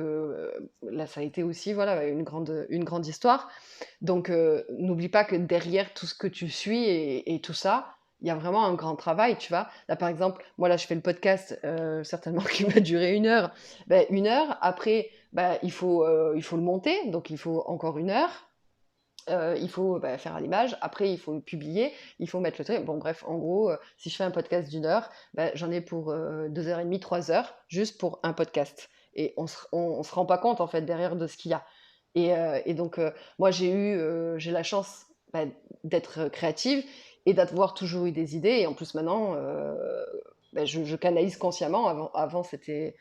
là, ça a été aussi voilà une grande histoire. Donc, n'oublie pas que derrière tout ce que tu suis et tout ça, il y a vraiment un grand travail, tu vois. Là, par exemple, moi, là, je fais le podcast, certainement qui va durer 1 heure. Ben, 1 heure, après, ben, il faut le monter, donc il faut encore 1 heure. Il faut faire à l'image, après il faut le publier, il faut mettre le truc. Bon, bref, en gros, si je fais un podcast d'1 heure, ben, j'en ai pour 2 heures et demie, 3 heures, juste pour un podcast. Et on se rend pas compte, en fait, derrière de ce qu'il y a. Et donc, moi, j'ai la chance d'être créative et d'avoir toujours eu des idées. Et en plus, maintenant, je canalise consciemment. Avant c'était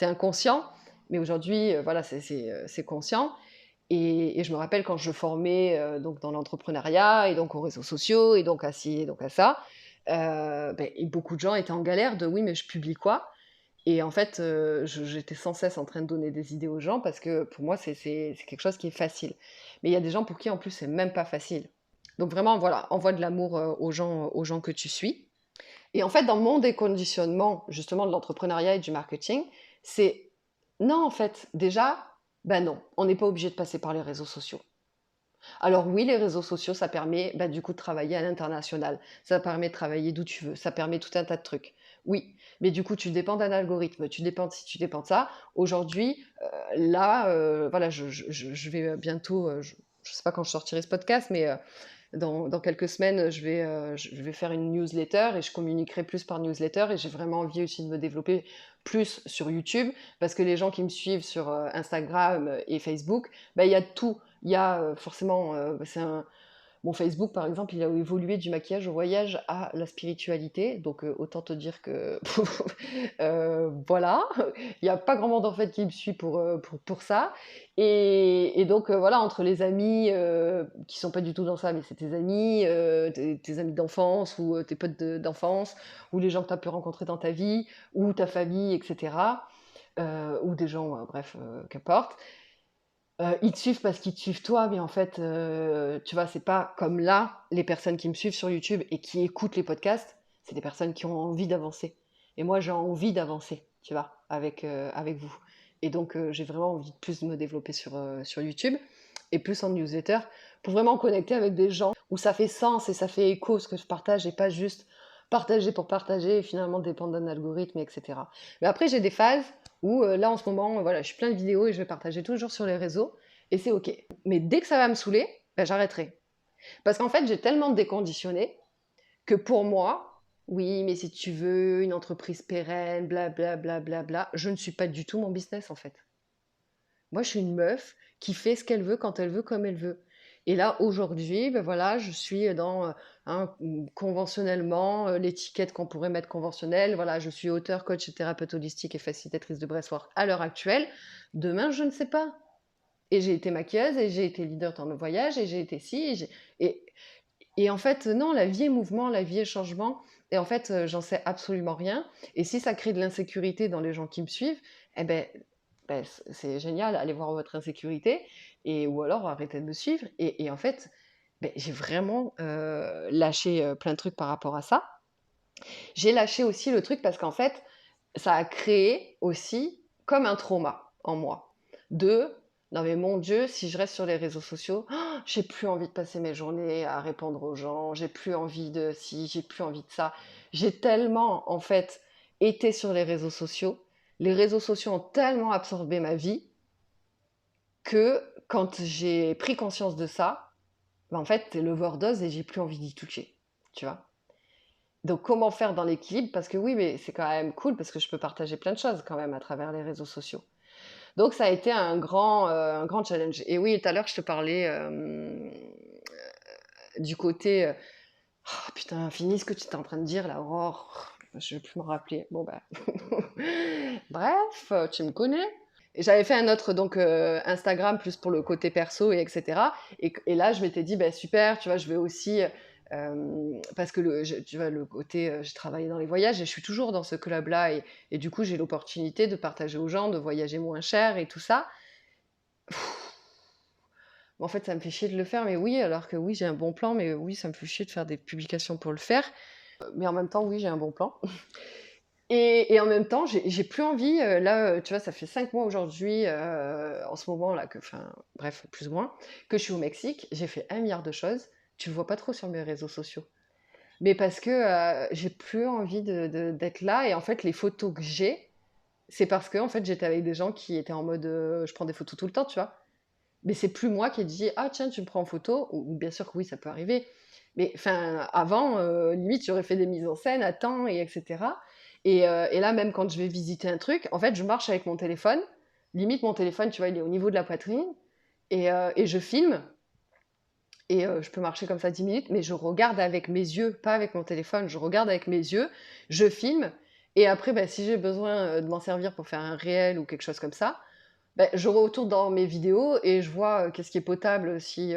inconscient. Mais aujourd'hui, voilà, c'est conscient. Et je me rappelle quand je formais donc dans l'entrepreneuriat et donc aux réseaux sociaux et donc à ci et donc à ça, et beaucoup de gens étaient en galère de oui, mais je publie quoi? Et en fait, j'étais sans cesse en train de donner des idées aux gens parce que pour moi, c'est quelque chose qui est facile. Mais il y a des gens pour qui en plus c'est même pas facile. Donc vraiment, voilà, envoie de l'amour aux gens que tu suis. Et en fait, dans mon déconditionnement justement de l'entrepreneuriat et du marketing, c'est non, en fait, déjà, ben non, on n'est pas obligé de passer par les réseaux sociaux. Alors oui, les réseaux sociaux, ça permet du coup de travailler à l'international. Ça permet de travailler d'où tu veux. Ça permet tout un tas de trucs. Oui, mais du coup, tu dépends d'un algorithme. Tu dépends de ci, tu dépends de ça. Aujourd'hui, là, voilà, je vais bientôt, je ne sais pas quand je sortirai ce podcast, mais dans quelques semaines, je vais faire une newsletter et je communiquerai plus par newsletter et j'ai vraiment envie aussi de me développer plus sur YouTube parce que les gens qui me suivent sur Instagram et Facebook, il y a tout. Il y a forcément, mon Facebook, par exemple, il a évolué du maquillage au voyage à la spiritualité. Donc, autant te dire que, voilà, il n'y a pas grand monde en fait qui me suit pour ça. Et donc, voilà, entre les amis qui sont pas du tout dans ça, mais c'est tes amis, tes amis d'enfance ou tes potes d'enfance, ou les gens que tu as pu rencontrer dans ta vie, ou ta famille, etc. Ou des gens, bref, qu'importe. Ils te suivent parce qu'ils te suivent toi, mais en fait, tu vois, c'est pas comme là, les personnes qui me suivent sur YouTube et qui écoutent les podcasts, c'est des personnes qui ont envie d'avancer. Et moi, j'ai envie d'avancer, tu vois, avec vous. Et donc, j'ai vraiment envie de plus me développer sur YouTube et plus en newsletter pour vraiment connecter avec des gens où ça fait sens et ça fait écho ce que je partage et pas juste partager pour partager et finalement dépendre d'un algorithme, etc. Mais après, j'ai des phases où là en ce moment, voilà, je suis plein de vidéos et je vais partager toujours sur les réseaux et c'est ok. Mais dès que ça va me saouler, j'arrêterai. Parce qu'en fait, j'ai tellement déconditionné que pour moi, oui, mais si tu veux une entreprise pérenne, blablabla, bla, bla, bla, je ne suis pas du tout mon business en fait. Moi, je suis une meuf qui fait ce qu'elle veut quand elle veut, comme elle veut. Et là, aujourd'hui, voilà, je suis dans conventionnellement l'étiquette qu'on pourrait mettre conventionnelle. Voilà, je suis auteur, coach et thérapeute holistique et facilitatrice de breathwork à l'heure actuelle. Demain, je ne sais pas. Et j'ai été maquilleuse et j'ai été leader dans le voyage et j'ai été ci. Et, et en fait, non, la vie est mouvement, la vie est changement. Et en fait, j'en sais absolument rien. Et si ça crée de l'insécurité dans les gens qui me suivent, eh ben, c'est génial, allez voir votre insécurité. Ou alors arrêtez de me suivre. Et en fait, j'ai vraiment lâché plein de trucs par rapport à ça. J'ai lâché aussi le truc parce qu'en fait, ça a créé aussi comme un trauma en moi. De, non mais mon Dieu, si je reste sur les réseaux sociaux, j'ai plus envie de passer mes journées à répondre aux gens, j'ai plus envie de ci, j'ai plus envie de ça. J'ai tellement, en fait, été sur les réseaux sociaux ont tellement absorbé ma vie que quand j'ai pris conscience de ça, en fait, c'est l'overdose et j'ai plus envie d'y toucher, tu vois. Donc comment faire dans l'équilibre? Parce que oui, mais c'est quand même cool parce que je peux partager plein de choses quand même à travers les réseaux sociaux. Donc ça a été un grand challenge et oui, tout à l'heure, je te parlais, du côté, oh putain, finis ce que tu étais en train de dire là, Aurore. Je vais plus me rappeler. Bon, bah, bref, tu me connais. Et j'avais fait un autre donc Instagram plus pour le côté perso et etc. Et là, je m'étais dit, bah, super, tu vois, je vais aussi parce que tu vois, le côté, j'ai travaillé dans les voyages et je suis toujours dans ce club-là et du coup, j'ai l'opportunité de partager aux gens, de voyager moins cher et tout ça. En fait, ça me fait chier de le faire, mais oui, alors que oui, j'ai un bon plan, mais oui, ça me fait chier de faire des publications pour le faire. Mais en même temps, oui, j'ai un bon plan. Et en même temps, j'ai plus envie, là, tu vois, ça fait 5 mois aujourd'hui, en ce moment là enfin, bref, plus ou moins, que je suis au Mexique. J'ai fait 1 milliard de choses. Tu le vois pas trop sur mes réseaux sociaux. Mais parce que, j'ai plus envie d'être là et en fait, les photos que j'ai, c'est parce que en fait, j'étais avec des gens qui étaient en mode, je prends des photos tout le temps, tu vois? Mais c'est plus moi qui ai dit: «Ah tiens, tu me prends en photo?» ou bien sûr que oui, ça peut arriver. Mais enfin, avant, limite, j'aurais fait des mises en scène à temps et etc. Et là, même quand je vais visiter un truc, en fait, je marche avec mon téléphone. Limite, mon téléphone, tu vois, il est au niveau de la poitrine et je filme et je peux marcher comme ça 10 minutes, mais je regarde avec mes yeux, pas avec mon téléphone. Je regarde avec mes yeux, je filme et après, bah, si j'ai besoin, de m'en servir pour faire un réel ou quelque chose comme ça, bah, je retourne dans mes vidéos et je vois qu'est-ce qui est potable si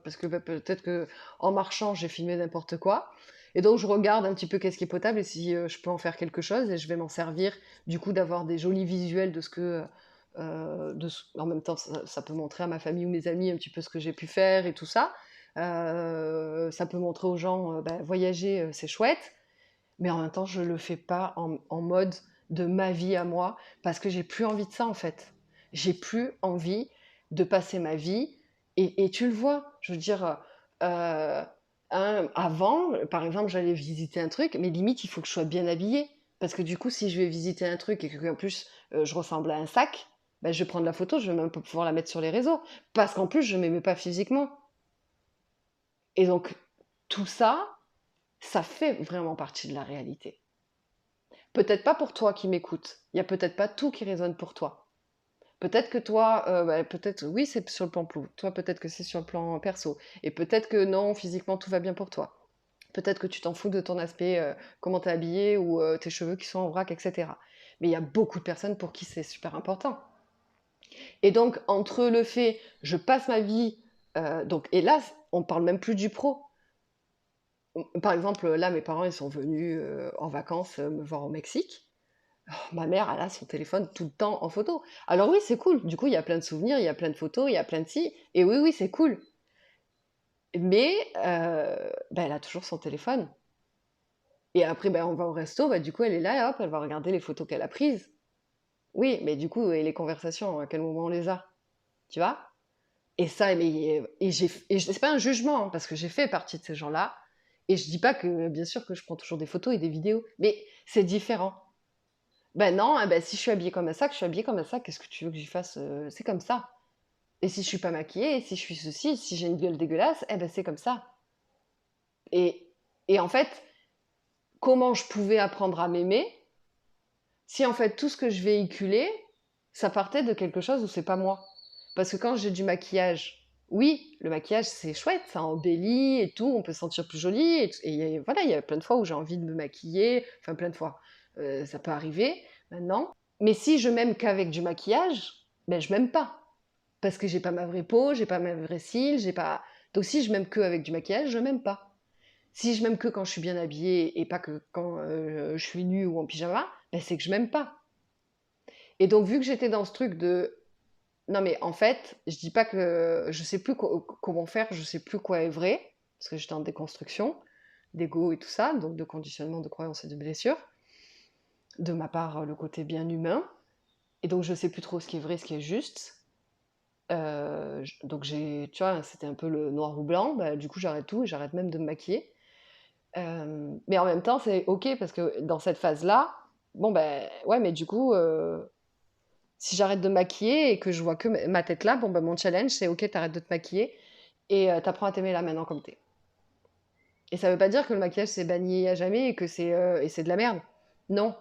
parce que bah, peut-être que en marchant j'ai filmé n'importe quoi et donc je regarde un petit peu qu'est-ce qui est potable et si je peux en faire quelque chose et je vais m'en servir du coup d'avoir des jolis visuels de ce que en même temps ça peut montrer à ma famille ou mes amis un petit peu ce que j'ai pu faire et tout ça. Ça peut montrer aux gens bah, voyager c'est chouette mais en même temps je le fais pas en mode de ma vie à moi parce que j'ai plus envie de ça en fait. J'ai plus envie de passer ma vie et tu le vois, je veux dire, avant, par exemple, j'allais visiter un truc, mais limite, il faut que je sois bien habillée. Parce que du coup, si je vais visiter un truc et qu'en plus, je ressemble à un sac, ben, je vais prendre la photo, je vais même pas pouvoir la mettre sur les réseaux. Parce qu'en plus, je m'aimais pas physiquement. Et donc, tout ça, ça fait vraiment partie de la réalité. Peut-être pas pour toi qui m'écoutes. Il y a peut-être pas tout qui résonne pour toi. Peut-être que toi, bah, peut-être oui, c'est sur le plan plou. Toi, peut-être que c'est sur le plan perso. Et peut-être que non, physiquement, tout va bien pour toi. Peut-être que tu t'en fous de ton aspect, comment t'es habillé ou tes cheveux qui sont en vrac, etc. Mais il y a beaucoup de personnes pour qui c'est super important. Et donc, entre le fait, je passe ma vie, donc, et là, on parle même plus du pro. Par exemple, là, mes parents, ils sont venus en vacances me voir au Mexique. Oh, ma mère, elle a son téléphone tout le temps en photo. Alors oui, c'est cool. Du coup, il y a plein de souvenirs, il y a plein de photos, il y a plein de si. Et oui, oui, c'est cool. Mais bah, elle a toujours son téléphone. Et après, bah, on va au resto, bah, du coup, elle est là, et hop, elle va regarder les photos qu'elle a prises. Oui, mais du coup, et les conversations, à quel moment on les a? Tu vois? Et ça, c'est pas un jugement, hein, parce que j'ai fait partie de ces gens-là. Et je dis pas que, bien sûr, que je prends toujours des photos et des vidéos, mais c'est différent. Ben non, ah ben si je suis habillée comme ça, que je suis habillée comme ça, qu'est-ce que tu veux que j'y fasse? C'est comme ça. Et si je suis pas maquillée, et si je suis ceci, si j'ai une gueule dégueulasse, eh ben c'est comme ça. Et, et en fait, comment je pouvais apprendre à m'aimer si en fait tout ce que je véhiculais, ça partait de quelque chose où c'est pas moi. Parce que quand j'ai du maquillage, oui, le maquillage c'est chouette, ça embellit et tout, on peut se sentir plus jolie. Et voilà, il y a plein de fois où j'ai envie de me maquiller, enfin plein de fois, ça peut arriver maintenant. Mais si je m'aime qu'avec du maquillage, ben je m'aime pas. Parce que j'ai pas ma vraie peau, j'ai pas ma vraie cils, j'ai pas. Donc si je m'aime que avec du maquillage, je m'aime pas. Si je m'aime que quand je suis bien habillée et pas que quand je suis nue ou en pyjama, ben c'est que je m'aime pas. Et donc vu que j'étais dans ce truc de non mais en fait, je dis pas que je sais plus comment faire, je sais plus quoi est vrai, parce que j'étais en déconstruction d'ego et tout ça, donc de conditionnement, de croyances et de blessures. De ma part, le côté bien humain. Et donc je sais plus trop ce qui est vrai, ce qui est juste. Donc tu vois, c'était un peu le noir ou blanc. Bah, du coup, j'arrête tout et j'arrête même de me maquiller. Mais en même temps, c'est OK parce que dans cette phase-là, bon, ben ouais, mais du coup, si j'arrête de me maquiller et que je vois que ma tête là, bon, ben mon challenge, c'est OK, t'arrêtes de te maquiller et t'apprends à t'aimer là maintenant comme t'es. Et ça veut pas dire que le maquillage, c'est banni à jamais et c'est de la merde. Non.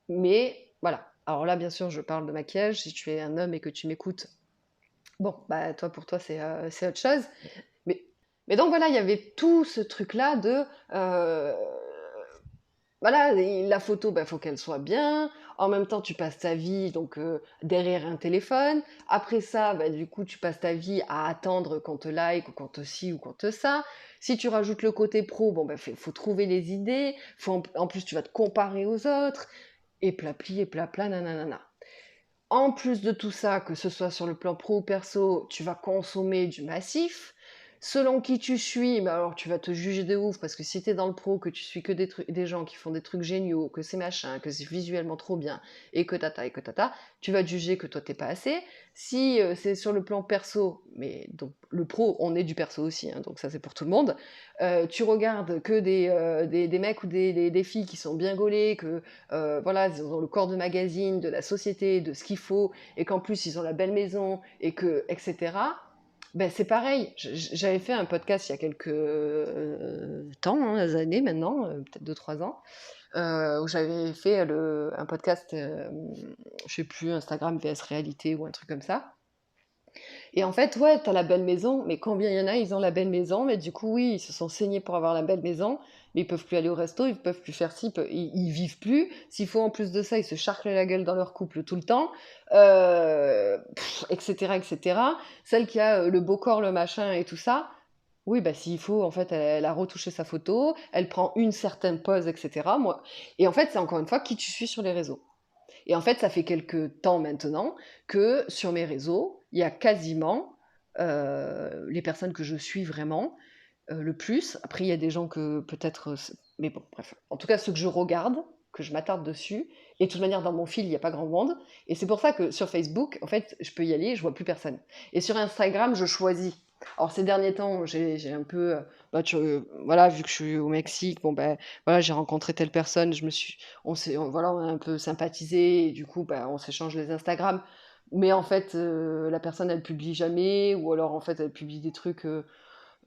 Mais voilà. Alors là, bien sûr, je parle de maquillage. Si tu es un homme et que tu m'écoutes, bon, bah, toi, pour toi, c'est autre chose. Mais, mais donc voilà, il y avait tout ce truc-là de voilà, et la photo, bah, faut qu'elle soit bien. En même temps, tu passes ta vie donc derrière un téléphone. Après ça, bah, du coup, tu passes ta vie à attendre qu'on te like ou qu'on te ci ou qu'on te ça. Si tu rajoutes le côté pro, bon, bah, faut trouver les idées. En plus, tu vas te comparer aux autres. Et plapli, et plapla, nanana. En plus de tout ça, que ce soit sur le plan pro ou perso, tu vas consommer du massif. Selon qui tu suis, bah alors tu vas te juger de ouf parce que si t'es dans le pro, que tu suis que des gens qui font des trucs géniaux, que c'est machin, que c'est visuellement trop bien et que tata, tu vas te juger que toi t'es pas assez. Si c'est sur le plan perso, mais donc le pro, on est du perso aussi, hein, donc ça c'est pour tout le monde. Tu regardes que des mecs ou des filles qui sont bien gaulés, que voilà, ils ont le corps de magazine, de la société, de ce qu'il faut, et qu'en plus ils ont la belle maison, et que, etc. Ben, c'est pareil. J'avais fait un podcast il y a quelques temps, hein, des années maintenant, peut-être 2 3 ans, où j'avais fait un podcast, je sais plus, Instagram vs réalité ou un truc comme ça. Et en fait, ouais, t'as la belle maison, mais combien il y en a, ils ont la belle maison, mais du coup, oui, ils se sont saignés pour avoir la belle maison, mais ils peuvent plus aller au resto, ils peuvent plus faire ci, ils vivent plus. S'il faut en plus de ça, ils se charclent la gueule dans leur couple tout le temps, etc., etc. Celle qui a le beau corps, le machin et tout ça, oui, bah s'il faut, en fait, elle a retouché sa photo, elle prend une certaine pose, etc. Moi, et en fait, c'est encore une fois qui tu suis sur les réseaux. Et en fait, ça fait quelques temps maintenant que sur mes réseaux, il y a quasiment les personnes que je suis vraiment le plus. Après, il y a des gens que peut-être... mais bon, bref. En tout cas, ceux que je regarde, que je m'attarde dessus. Et de toute manière, dans mon fil, il n'y a pas grand monde. Et c'est pour ça que sur Facebook, en fait, je peux y aller, je vois plus personne. Et sur Instagram, je choisis. Alors ces derniers temps, j'ai un peu, voilà, vu que je suis au Mexique, bon ben, voilà, j'ai rencontré telle personne, voilà, on a un peu sympathisé, et du coup, ben, on s'échange les Instagram. Mais en fait, la personne, elle publie jamais, ou alors en fait, elle publie des trucs, ouais,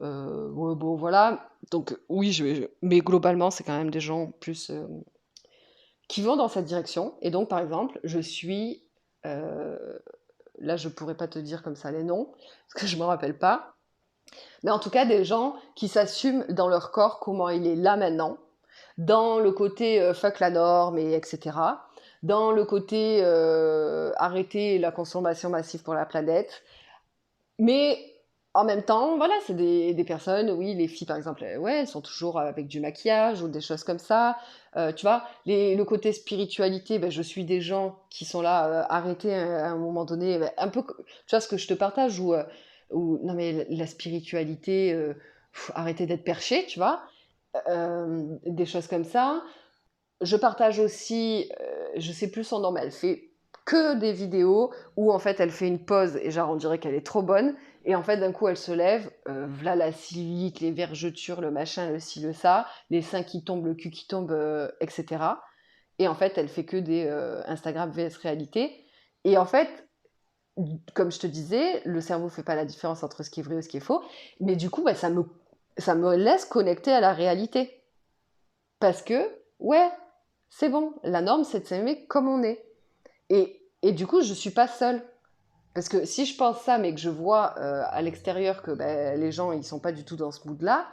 bon, voilà. Donc oui, mais globalement, c'est quand même des gens plus qui vont dans cette direction. Et donc, par exemple, je suis, euh, là, je pourrais pas te dire comme ça les noms, parce que je me rappelle pas. Mais en tout cas, des gens qui s'assument dans leur corps comment il est là maintenant, dans le côté fuck la norme, et etc. Dans le côté arrêter la consommation massive pour la planète. Mais en même temps, voilà, c'est des personnes, oui, les filles par exemple, ouais, elles sont toujours avec du maquillage ou des choses comme ça. Tu vois, le côté spiritualité, ben, je suis des gens qui sont là, arrêtés à un moment donné, ben, un peu, tu vois, ce que je te partage, non mais la spiritualité, arrêter d'être perché, tu vois, des choses comme ça. Je partage aussi, je sais plus son nom, mais elle fait que des vidéos où en fait elle fait une pause et genre on dirait qu'elle est trop bonne et en fait d'un coup elle se lève, v'là la cellulite, les vergetures, le machin, le ci, le ça, les seins qui tombent, le cul qui tombe, etc. Et en fait elle fait que des Instagram vs réalité. Et en fait, comme je te disais, le cerveau fait pas la différence entre ce qui est vrai et ce qui est faux, mais du coup bah, ça me laisse connecter à la réalité. Parce que, ouais, c'est bon, la norme, c'est de s'aimer comme on est. Et du coup, je suis pas seule. Parce que si je pense ça, mais que je vois à l'extérieur que ben, les gens, ils sont pas du tout dans ce mood-là,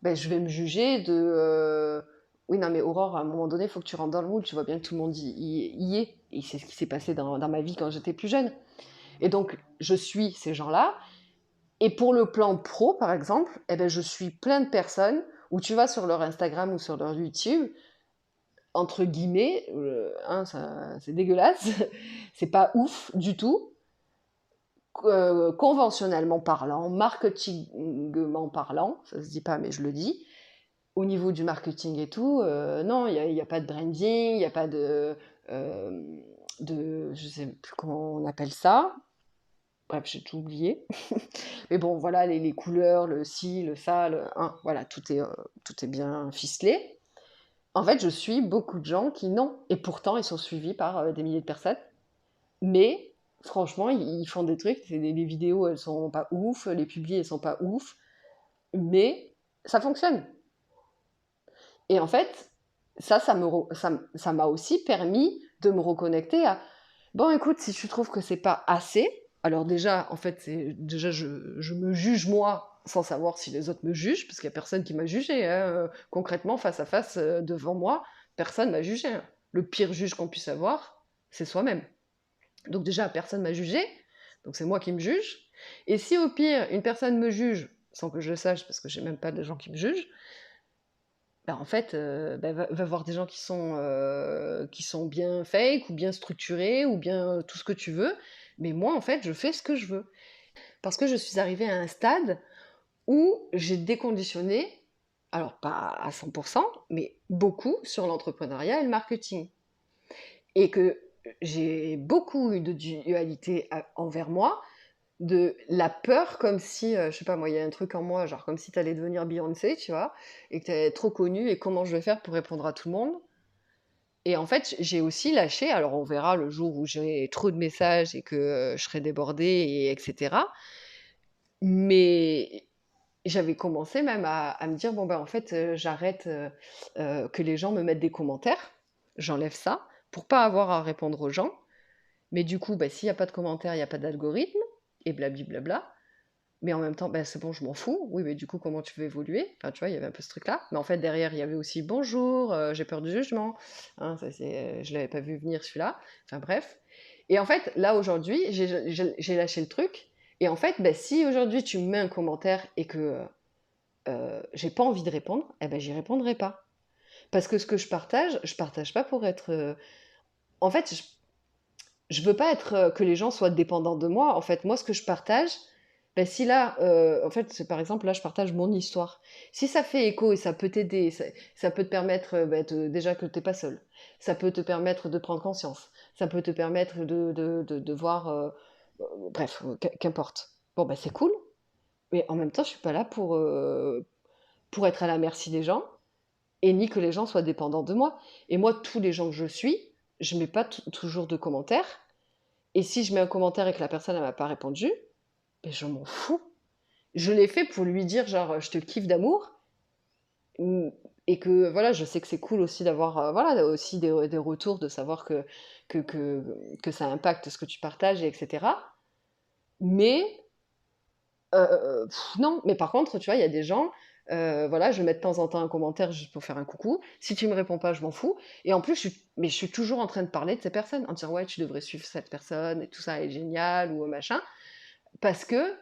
ben, je vais me juger de... Oui, non, mais Aurore, à un moment donné, il faut que tu rentres dans le mood. Tu vois bien que tout le monde y est. Et c'est ce qui s'est passé dans ma vie quand j'étais plus jeune. Et donc, je suis ces gens-là. Et pour le plan pro, par exemple, eh ben, je suis plein de personnes où tu vas sur leur Instagram ou sur leur YouTube, entre guillemets, hein, c'est dégueulasse, c'est pas ouf du tout, conventionnellement parlant, marketingment parlant, ça se dit pas mais je le dis, au niveau du marketing et tout, non, il y a pas de branding, il n'y a pas euh, je sais plus comment on appelle ça, bref, j'ai tout oublié. Mais bon, voilà, les couleurs, le ci, le ça, hein, voilà, tout est bien ficelé. En fait, je suis beaucoup de gens qui non. Et pourtant, ils sont suivis par des milliers de personnes. Mais franchement, ils font des trucs. Les vidéos, elles sont pas ouf. Les publis, elles sont pas ouf. Mais ça fonctionne. Et en fait, ça m'a aussi permis de me reconnecter à, bon, écoute, si tu trouves que c'est pas assez, alors déjà, en fait, déjà, je me juge moi sans savoir si les autres me jugent, parce qu'il y a personne qui m'a jugé, hein, concrètement, face à face, devant moi, personne m'a jugé, hein. Le pire juge qu'on puisse avoir, c'est soi-même. Donc déjà, personne m'a jugé, donc c'est moi qui me juge. Et si au pire, une personne me juge, sans que je le sache, parce que j'ai même pas de gens qui me jugent, bah, en fait, va voir des gens qui sont bien fake ou bien structurés ou bien tout ce que tu veux. Mais moi, en fait, je fais ce que je veux. Parce que je suis arrivée à un stade où j'ai déconditionné, alors pas à 100%, mais beaucoup sur l'entrepreneuriat et le marketing. Et que j'ai beaucoup eu de dualité envers moi, de la peur comme si, je sais pas moi, il y a un truc en moi, genre comme si tu allais devenir Beyoncé, tu vois? Et que tu allais être trop connue et comment je vais faire pour répondre à tout le monde? Et en fait, j'ai aussi lâché, alors on verra le jour où j'ai trop de messages et que, je serai débordée et etc. Mais j'avais commencé même à me dire: «Bon, ben, en fait, j'arrête, que les gens me mettent des commentaires. J'enlève ça pour pas avoir à répondre aux gens. Mais du coup, bah, s'il y a pas de commentaires, il y a pas d'algorithme et blabli blabla. Mais en même temps, bah, c'est bon, je m'en fous. Oui, mais du coup, comment tu veux évoluer? Enfin, tu vois, il y avait un peu ce truc-là. Mais en fait, derrière, il y avait aussi bonjour, j'ai peur du jugement. Hein, ça, je l'avais pas vu venir celui-là. Enfin, bref. Et en fait, là, aujourd'hui, j'ai lâché le truc. Et en fait, bah, si aujourd'hui tu me mets un commentaire et que j'ai pas envie de répondre, eh ben, j'y répondrai pas. Parce que ce que je partage pas pour être. En fait, je veux pas être que les gens soient dépendants de moi. En fait, moi, ce que je partage, ben, si là, en fait, c'est par exemple, là, je partage mon histoire. Si ça fait écho et ça peut t'aider, ça peut te permettre ben, déjà que tu n'es pas seul. Ça peut te permettre de prendre conscience. Ça peut te permettre de voir. Bref, qu'importe. Bon, ben, c'est cool. Mais en même temps, je suis pas là pour être à la merci des gens et ni que les gens soient dépendants de moi. Et moi, tous les gens que je suis, je mets pas toujours de commentaires. Et si je mets un commentaire et que la personne ne m'a pas répondu, ben je m'en fous. Je l'ai fait pour lui dire genre je te kiffe d'amour et que voilà, je sais que c'est cool aussi d'avoir voilà aussi des retours, de savoir que, que, que ça impacte ce que tu partages, et etc. Mais non, mais par contre, tu vois, il y a des gens, voilà, je mets de temps en temps un commentaire juste pour faire un coucou. Si tu me réponds pas, je m'en fous. Et en plus, mais je suis toujours en train de parler de ces personnes, en disant ouais, tu devrais suivre cette personne et tout ça, elle est génial ou machin. Parce que,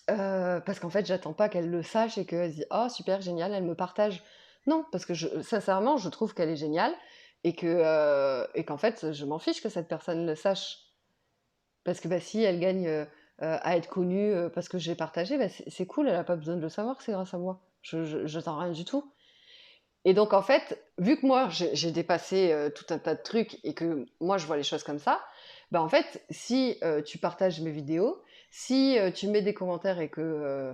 parce qu'en fait, j'attends pas qu'elle le sache et qu'elle se dise: «Oh super, génial, elle me partage». Non, parce que sincèrement, je trouve qu'elle est géniale et qu'en fait, je m'en fiche que cette personne le sache. Parce que, bah, si elle gagne, à être connue, parce que j'ai partagé, bah, c'est cool, elle a pas besoin de le savoir que c'est grâce à moi. J'attends rien du tout. Et donc en fait, vu que moi j'ai dépassé, tout un tas de trucs et que moi je vois les choses comme ça, bah, en fait, si, tu partages mes vidéos, si, tu mets des commentaires et que,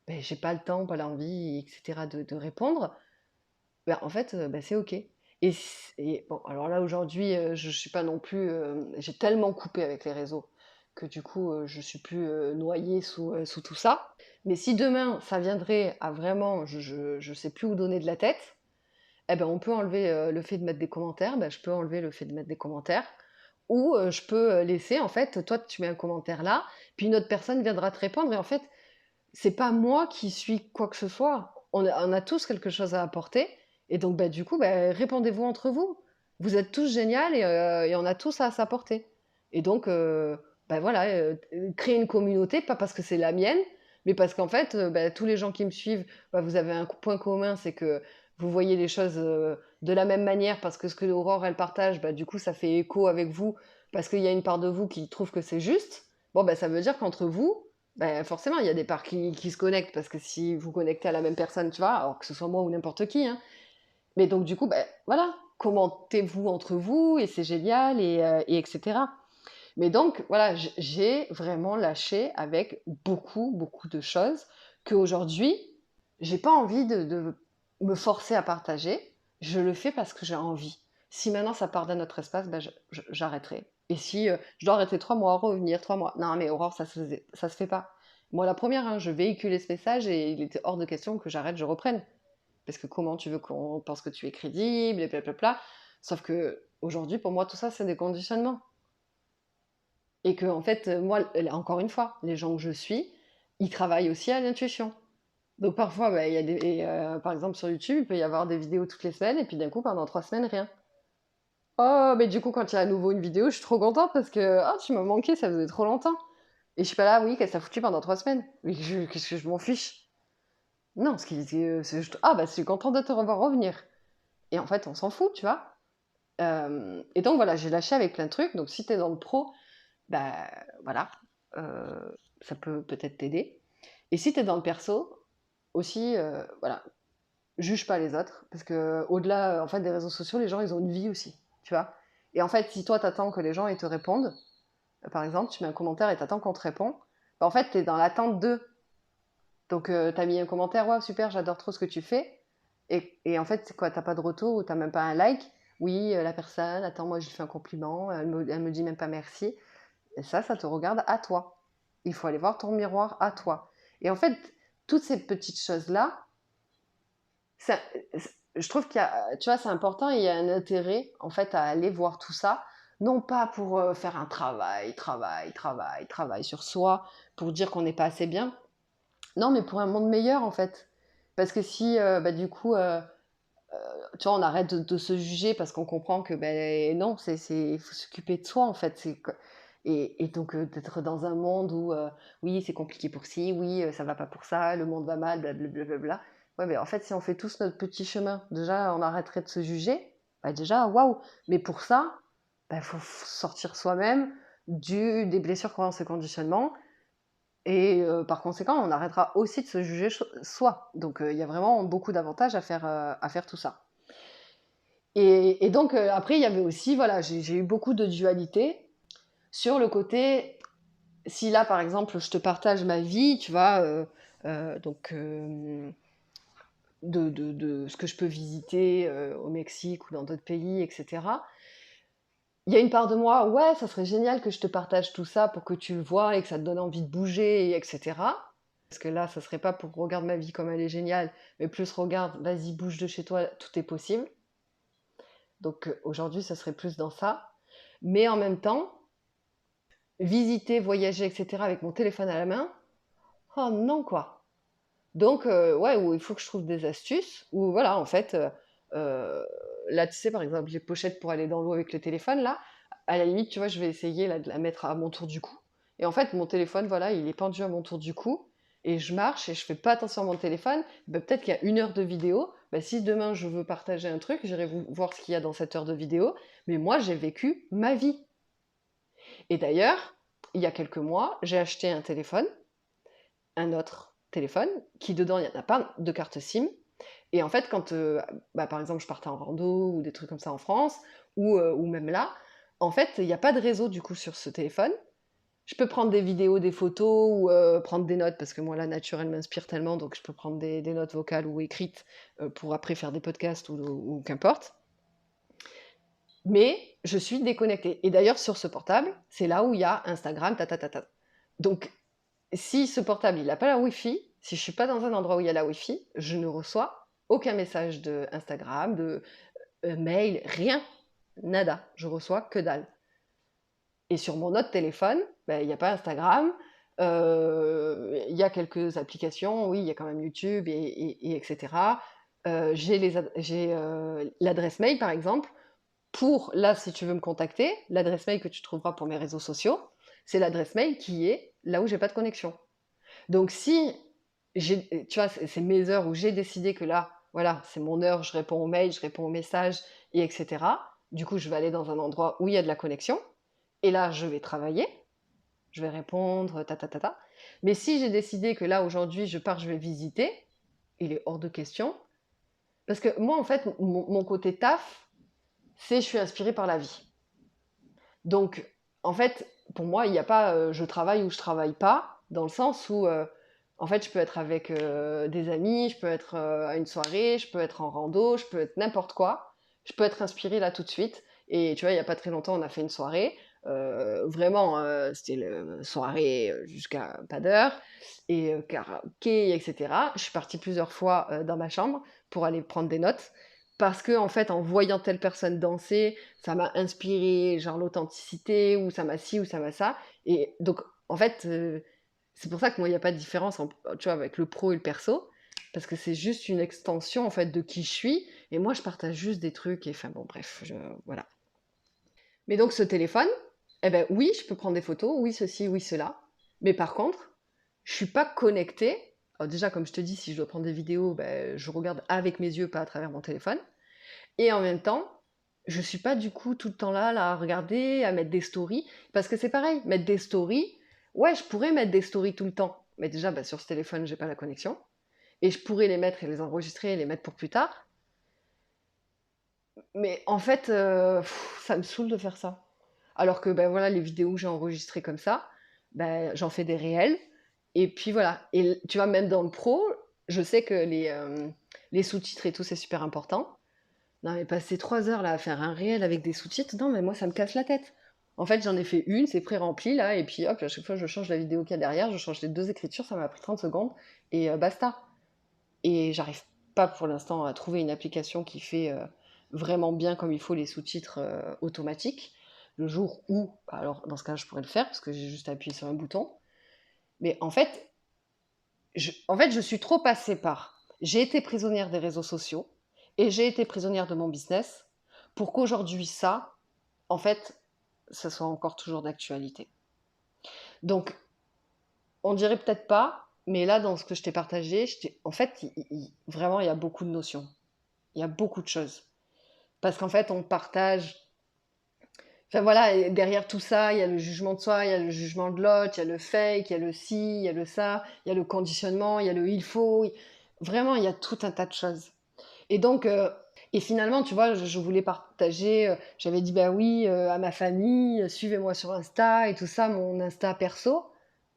beh, j'ai pas le temps, pas l'envie et cetera de répondre, bah, en fait, bah, c'est OK. Et bon, alors là aujourd'hui, je suis pas non plus, j'ai tellement coupé avec les réseaux que du coup, je suis plus, noyée sous tout ça. Mais si demain ça viendrait à vraiment je sais plus où donner de la tête, eh ben, on peut enlever, le fait de mettre des commentaires, bah, je peux enlever le fait de mettre des commentaires ou je peux, laisser en fait, toi tu mets un commentaire là, puis une autre personne viendra te répondre et en fait, c'est pas moi qui suis quoi que ce soit. On a tous quelque chose à apporter et donc bah, du coup, bah, répondez-vous entre vous. Vous êtes tous génial et on a tous à s'apporter et donc bah, voilà, créer une communauté, pas parce que c'est la mienne, mais parce qu'en fait, bah, tous les gens qui me suivent, bah, vous avez un point commun, c'est que vous voyez les choses, de la même manière parce que ce que Aurore elle partage, bah, du coup ça fait écho avec vous parce qu'il y a une part de vous qui trouve que c'est juste. Bon, bah, ça veut dire qu'entre vous, ben forcément, il y a des parts qui se connectent parce que si vous connectez à la même personne, tu vois, alors que ce soit moi ou n'importe qui, hein. Mais donc du coup, ben voilà, commentez-vous entre vous et c'est génial et etc. Mais donc voilà, j'ai vraiment lâché avec beaucoup, beaucoup de choses qu'aujourd'hui, j'ai pas envie de me forcer à partager. Je le fais parce que j'ai envie. Si maintenant ça part d'un autre espace, ben j'arrêterai. Et si je dois arrêter 3 mois, revenir 3 mois, non mais Aurore, ça se fait pas. Moi la première, hein, je véhiculais ce message et il était hors de question que j'arrête, je reprenne. Parce que comment tu veux qu'on pense que tu es crédible et blablabla. Sauf que aujourd'hui, pour moi, tout ça, c'est des conditionnements. Et que, en fait, moi, encore une fois, les gens que je suis, ils travaillent aussi à l'intuition. Donc parfois, bah, il y a par exemple sur YouTube, il peut y avoir des vidéos toutes les semaines, et puis d'un coup, pendant 3 semaines, rien. Oh, mais du coup, quand il y a à nouveau une vidéo, je suis trop contente parce que oh, tu m'as manqué, ça faisait trop longtemps. Et je suis pas là, oui, qu'est-ce que ça foutu pendant 3 semaines? Oui, qu'est-ce que je m'en fiche? Non, c'est juste, ah bah, je suis contente de te revoir revenir. Et en fait, on s'en fout, tu vois. Et donc voilà, j'ai lâché avec plein de trucs. Donc si t'es dans le pro, bah voilà, euh, ça peut peut-être t'aider. Et si t'es dans le perso, aussi, voilà, juge pas les autres, parce que au-delà en fait des réseaux sociaux, les gens ils ont une vie aussi, tu vois. Et en fait, si toi t'attends que les gens ils te répondent, par exemple, tu mets un commentaire et t'attends qu'on te réponde, bah, en fait t'es dans l'attente d'eux. Donc t'as mis un commentaire, ouais super, j'adore trop ce que tu fais, et en fait c'est quoi, t'as pas de retour ou t'as même pas un like. Oui, la personne, attends, moi je lui fais un compliment, elle me dit même pas merci. Et ça te regarde à toi. Il faut aller voir ton miroir à toi. Et en fait, toutes ces petites choses-là, ça- je trouve qu'il y a, tu vois, c'est important et il y a un intérêt, en fait, à aller voir tout ça, non pas pour faire un travail sur soi, pour dire qu'on n'est pas assez bien, non, mais pour un monde meilleur, en fait. Parce que si, bah, du coup, tu vois, on arrête de se juger parce qu'on comprend que, ben non, il faut s'occuper de soi, en fait. Et donc, d'être dans un monde où, oui, c'est compliqué pour ci, oui, ça va pas pour ça, le monde va mal, blablabla. Ouais, mais en fait, si on fait tous notre petit chemin, déjà, on arrêterait de se juger. Bah, déjà, waouh! Mais pour ça, il faut sortir soi-même des blessures qu'on a dans ce conditionnement. Et par conséquent, on arrêtera aussi de se juger soi. Donc, il y a vraiment beaucoup d'avantages à faire tout ça. Et donc, après, il y avait aussi, voilà, j'ai eu beaucoup de dualité sur le côté, si là, par exemple, je te partage ma vie, tu vois, donc, de ce que je peux visiter au Mexique ou dans d'autres pays, etc. Il y a une part de moi, ouais, ça serait génial que je te partage tout ça pour que tu le vois et que ça te donne envie de bouger, etc. Parce que là, ça serait pas pour regarde ma vie comme elle est géniale, mais plus regarde, vas-y, bouge de chez toi, tout est possible. Donc aujourd'hui, ça serait plus dans ça. Mais en même temps, visiter, voyager, etc. avec mon téléphone à la main, oh non quoi. Donc ouais, où il faut que je trouve des astuces, où voilà, en fait, euh, là tu sais par exemple les pochettes pour aller dans l'eau avec le téléphone, là, à la limite, tu vois, je vais essayer là, de la mettre à mon tour du cou. Et en fait, mon téléphone, voilà, il est pendu à mon tour du cou, et je marche et je fais pas attention à mon téléphone. Ben, peut-être qu'il y a 1 heure de vidéo. Ben, si demain je veux partager un truc, j'irai voir ce qu'il y a dans cette heure de vidéo. Mais moi, j'ai vécu ma vie. Et d'ailleurs, il y a quelques mois, j'ai acheté un téléphone, un autre téléphone, qui dedans, il n'y en a pas de carte SIM. Et en fait, quand, bah, par exemple, je partais en rando ou des trucs comme ça en France, ou même là, en fait, il n'y a pas de réseau du coup sur ce téléphone. Je peux prendre des vidéos, des photos ou prendre des notes parce que moi, la nature, elle m'inspire tellement, donc je peux prendre des notes vocales ou écrites pour après faire des podcasts ou qu'importe. Mais je suis déconnectée. Et d'ailleurs, sur ce portable, c'est là où il y a Instagram, ta ta ta ta. Donc, si ce portable, il n'a pas la Wi-Fi, si je suis pas dans un endroit où il y a la Wi-Fi, je ne reçois aucun message de Instagram, de mail, rien, nada. Je reçois que dalle. Et sur mon autre téléphone, ben, il n'y a pas Instagram, il y a quelques applications, oui, il y a quand même YouTube et etc. J'ai l'adresse mail, par exemple, pour, là, si tu veux me contacter, l'adresse mail que tu trouveras pour mes réseaux sociaux, c'est l'adresse mail qui est là où j'ai pas de connexion. Donc si tu vois, c'est mes heures où j'ai décidé que là, voilà, c'est mon heure, je réponds aux mails, je réponds aux messages, et etc. Du coup, je vais aller dans un endroit où il y a de la connexion. Et là, je vais travailler, je vais répondre, ta ta ta ta. Mais si j'ai décidé que là, aujourd'hui, je pars, je vais visiter, il est hors de question. Parce que moi, en fait, mon côté taf, c'est je suis inspirée par la vie. Donc, en fait, pour moi, il n'y a pas je travaille ou je travaille pas, dans le sens où, en fait, je peux être avec des amis, je peux être à une soirée, je peux être en rando, je peux être n'importe quoi. Je peux être inspirée là tout de suite. Et tu vois, il n'y a pas très longtemps, on a fait une soirée. Vraiment, c'était une soirée jusqu'à pas d'heure, et karaoké, etc. Je suis partie plusieurs fois dans ma chambre pour aller prendre des notes. Parce que, en fait, en voyant telle personne danser, ça m'a inspiré, genre l'authenticité, ou ça m'a ci, ou ça m'a ça. Et donc, en fait, c'est pour ça que moi, il n'y a pas de différence tu vois, avec le pro et le perso. Parce que c'est juste une extension, en fait, de qui je suis. Et moi, je partage juste des trucs. Et enfin, bon, bref, voilà. Mais donc, ce téléphone, eh ben oui, je peux prendre des photos, oui, ceci, oui, cela. Mais par contre, je suis pas connectée. Alors déjà, comme je te dis, si je dois prendre des vidéos, ben, je regarde avec mes yeux, pas à travers mon téléphone. Et en même temps, je suis pas du coup tout le temps là à regarder, à mettre des stories. Parce que c'est pareil, mettre des stories, ouais, je pourrais mettre des stories tout le temps. Mais déjà, bah, sur ce téléphone, j'ai pas la connexion. Et je pourrais les mettre et les enregistrer et les mettre pour plus tard. Mais en fait, ça me saoule de faire ça. Alors que ben voilà, les vidéos que j'ai enregistrées comme ça, ben, j'en fais des réels. Et puis voilà. Et tu vois, même dans le pro, je sais que les sous-titres et tout, c'est super important. Non, mais passer 3 heures là à faire un réel avec des sous-titres, non, mais moi, ça me casse la tête. En fait, j'en ai fait une, c'est pré-rempli là, et puis hop, à chaque fois, je change la vidéo qu'il y a derrière, je change les deux écritures, ça m'a pris 30 secondes, et basta. Et j'arrive pas pour l'instant à trouver une application qui fait vraiment bien comme il faut les sous-titres automatiques. Le jour où, bah alors dans ce cas, je pourrais le faire parce que j'ai juste appuyé sur un bouton. Mais en fait, je suis trop passée par. J'ai été prisonnière des réseaux sociaux et j'ai été prisonnière de mon business pour qu'aujourd'hui, ça, en fait, ça soit encore toujours d'actualité. Donc, on dirait peut-être pas, mais là, dans ce que je t'ai partagé, en fait, vraiment, il y a beaucoup de notions. Il y a beaucoup de choses. Parce qu'en fait, on partage. Enfin voilà, et derrière tout ça, il y a le jugement de soi, il y a le jugement de l'autre, il y a le fake, il y a le ci, il y a le ça, il y a le conditionnement, il y a le il faut. Vraiment, il y a tout un tas de choses. Et donc, et finalement, tu vois, je voulais partager, j'avais dit, bah oui, à ma famille, suivez-moi sur Insta et tout ça, mon Insta perso.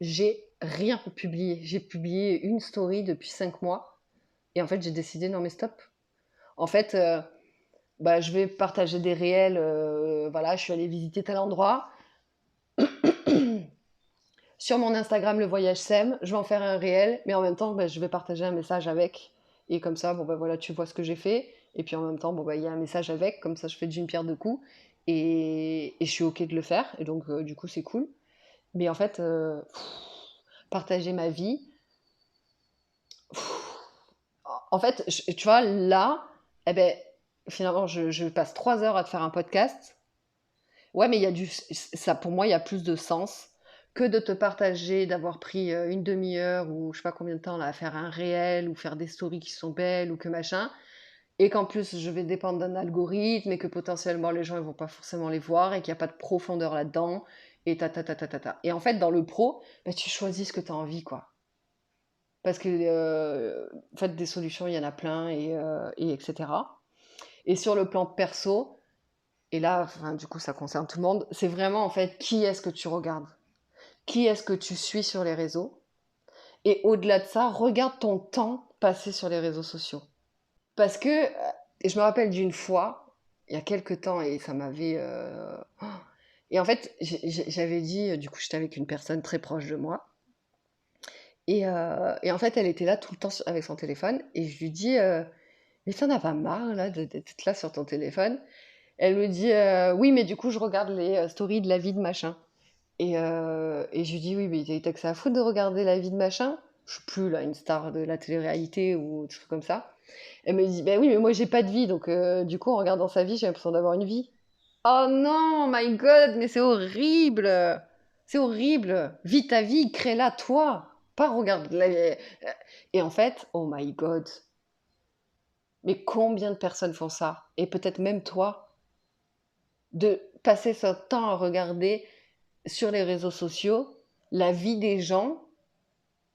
J'ai rien publié. J'ai publié une story depuis 5 mois. Et en fait, j'ai décidé, non mais stop. En fait, bah, je vais partager des réels. Voilà, je suis allée visiter tel endroit. Sur mon Instagram, le voyage sème, je vais en faire un réel, mais en même temps, bah, je vais partager un message avec. Et comme ça, bon, bah, voilà, tu vois ce que j'ai fait. Et puis en même temps, bon, bah, il y a un message avec, comme ça, je fais d'une pierre deux coups. Et je suis OK de le faire. Et donc, du coup, c'est cool. Mais en fait, partager ma vie, en fait, tu vois, là, eh ben, finalement, je passe 3 heures à te faire un podcast. Ouais, mais il y a ça, pour moi, il y a plus de sens que de te partager, d'avoir pris une demi-heure ou je sais pas combien de temps là, à faire un réel ou faire des stories qui sont belles ou que machin, et qu'en plus je vais dépendre d'un algorithme et que potentiellement les gens ils vont pas forcément les voir et qu'il n'y a pas de profondeur là-dedans et ta ta ta ta ta ta. Et en fait, dans le pro, bah, tu choisis ce que tu as envie, quoi. Parce que en fait, des solutions, il y en a plein et etc. Et sur le plan perso, et là, enfin, du coup, ça concerne tout le monde. C'est vraiment, en fait, qui est-ce que tu regardes? Qui est-ce que tu suis sur les réseaux? Et au-delà de ça, regarde ton temps passé sur les réseaux sociaux. Parce que, et je me rappelle d'une fois, il y a quelques temps, et ça m'avait... Et en fait, j'avais dit, du coup, j'étais avec une personne très proche de moi. Et en fait, elle était là tout le temps avec son téléphone. Et je lui dis, mais t'en as pas marre, là, d'être là sur ton téléphone? Elle me dit, oui, mais du coup, je regarde les stories de la vie de machin. Et je lui dis: «Oui, mais t'as que ça à foutre de regarder la vie de machin?» Je suis plus là, une star de la télé-réalité ou des trucs comme ça. Elle me dit: «Bah oui, mais moi j'ai pas de vie, donc du coup en regardant sa vie, j'ai l'impression d'avoir une vie». Oh non, my God, mais c'est horrible! C'est horrible! Vis ta vie, crée-la toi, pas regarde la et en fait, oh my God, mais combien de personnes font ça? Et peut-être même toi, de passer ce temps à regarder sur les réseaux sociaux la vie des gens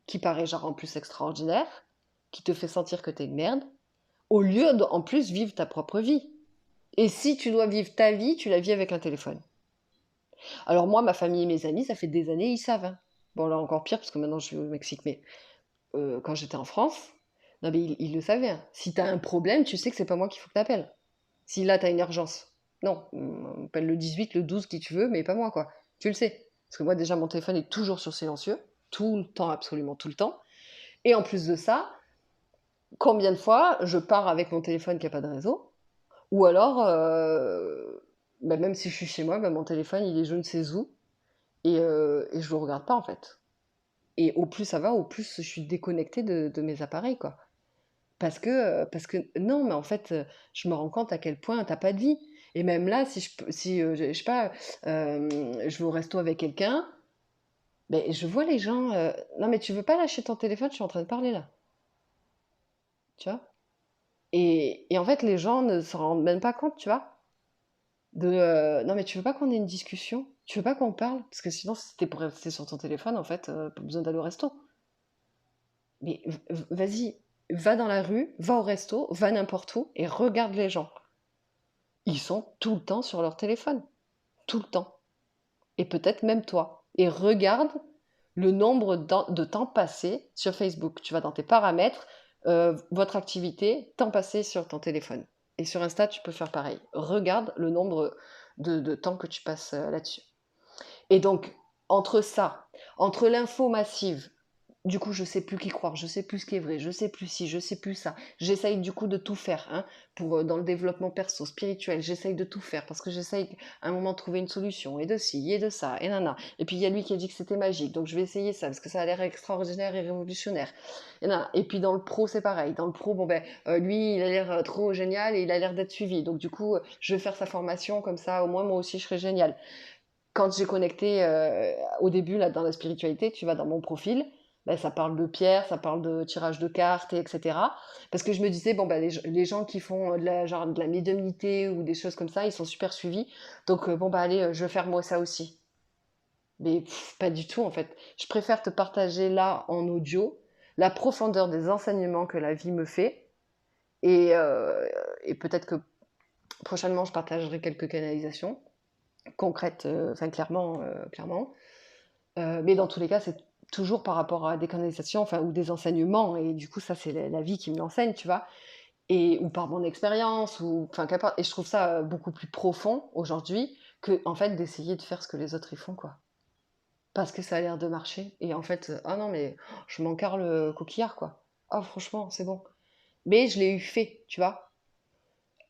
qui paraît genre en plus extraordinaire, qui te fait sentir que t'es une merde, au lieu de, en plus, vivre ta propre vie. Et si tu dois vivre ta vie, tu la vis avec un téléphone. Alors moi, ma famille et mes amis, ça fait des années, ils savent, hein. Bon, là encore pire, parce que maintenant je suis au Mexique, mais quand j'étais en France, non mais ils le savaient, hein. Si t'as un problème, tu sais que c'est pas moi qu'il faut que t'appelles. Si là, t'as une urgence. Non, on appelle le 18, le 12, qui tu veux, mais pas moi, quoi. Tu le sais. Parce que moi, déjà, mon téléphone est toujours sur silencieux. Tout le temps, absolument tout le temps. Et en plus de ça, Combien de fois je pars avec mon téléphone qui a pas de réseau? Ou alors, bah, même si je suis chez moi, bah, mon téléphone, il est je ne sais où et je le regarde pas, en fait. Et au plus ça va, au plus je suis déconnectée de mes appareils, quoi. Parce que non, mais en fait, je me rends compte à quel point t'as pas de vie. Et même là, si, je sais pas, je vais au resto avec quelqu'un, beh, je vois les gens, «Non mais tu veux pas lâcher ton téléphone? Je suis en train de parler là», tu vois? Et en fait, les gens ne se rendent même pas compte, tu vois? «Non mais tu veux pas qu'on ait une discussion? Tu veux pas qu'on parle? Parce que sinon, si tu pour rester sur ton téléphone, en fait, pas besoin d'aller au resto». Mais vas-y, va dans la rue, va au resto, va n'importe où et regarde les gens. Ils sont tout le temps sur leur téléphone, tout le temps. Et peut-être même toi. Et regarde le nombre de temps passé sur Facebook. Tu vas dans tes paramètres, votre activité, temps passé sur ton téléphone. Et sur Insta, tu peux faire pareil. Regarde le nombre de temps que tu passes là-dessus. Et donc, entre ça, entre l'info massive, du coup, je sais plus qui croire, je sais plus ce qui est vrai, je sais plus ci, je sais plus ça. J'essaye du coup de tout faire, hein, pour dans le développement perso, spirituel, j'essaye de tout faire parce que j'essaye à un moment de trouver une solution et de ci et de ça et nana. Et puis il y a lui qui a dit que c'était magique, donc je vais essayer ça parce que ça a l'air extraordinaire et révolutionnaire. Et nana. Et puis dans le pro, c'est pareil. Dans le pro, bon ben lui, il a l'air trop génial et il a l'air d'être suivi. Donc du coup, je vais faire sa formation comme ça, au moins moi aussi je serai génial. Quand j'ai connecté au début là dans la spiritualité, tu vas dans mon profil, ben, ça parle de pierre, ça parle de tirage de cartes, et etc. Parce que je me disais, bon, ben, les gens qui font genre, de la médiumnité ou des choses comme ça, ils sont super suivis. Donc, bon, bah, allez, je vais faire moi ça aussi. Mais pas du tout, en fait. Je préfère te partager là, en audio, la profondeur des enseignements que la vie me fait. Et, euh, et peut-être que prochainement, je partagerai quelques canalisations concrètes, enfin, clairement. Mais dans tous les cas, c'est toujours par rapport à des canalisations, enfin, ou des enseignements. Et du coup, ça, c'est la vie qui me l'enseigne, tu vois. Ou par mon expérience, ou enfin, qu'importe. Et je trouve ça beaucoup plus profond aujourd'hui que, en fait, d'essayer de faire ce que les autres y font, quoi. Parce que ça a l'air de marcher. Et en fait, ah non, mais je m'en carre le coquillard, quoi. Ah, franchement, c'est bon. Mais je l'ai eu fait, tu vois.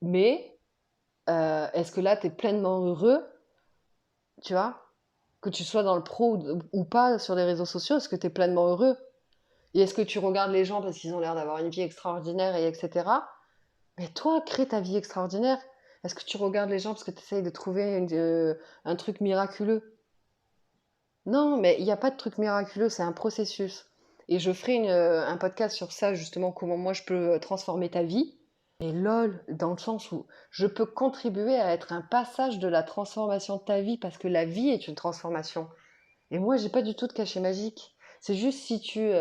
Mais est-ce que là, tu es pleinement heureux, tu vois? Que tu sois dans le pro ou pas sur les réseaux sociaux, est-ce que tu es pleinement heureux? Et est-ce que tu regardes les gens parce qu'ils ont l'air d'avoir une vie extraordinaire et etc. Mais toi, crée ta vie extraordinaire. Est-ce que tu regardes les gens parce que tu essayes de trouver un truc miraculeux? Non, mais il n'y a pas de truc miraculeux, c'est un processus. Et je ferai un podcast sur ça, justement, comment moi je peux transformer ta vie. Et lol, dans le sens où je peux contribuer à être un passage de la transformation de ta vie, parce que la vie est une transformation. Et moi, j'ai pas du tout de cachet magique. C'est juste si tu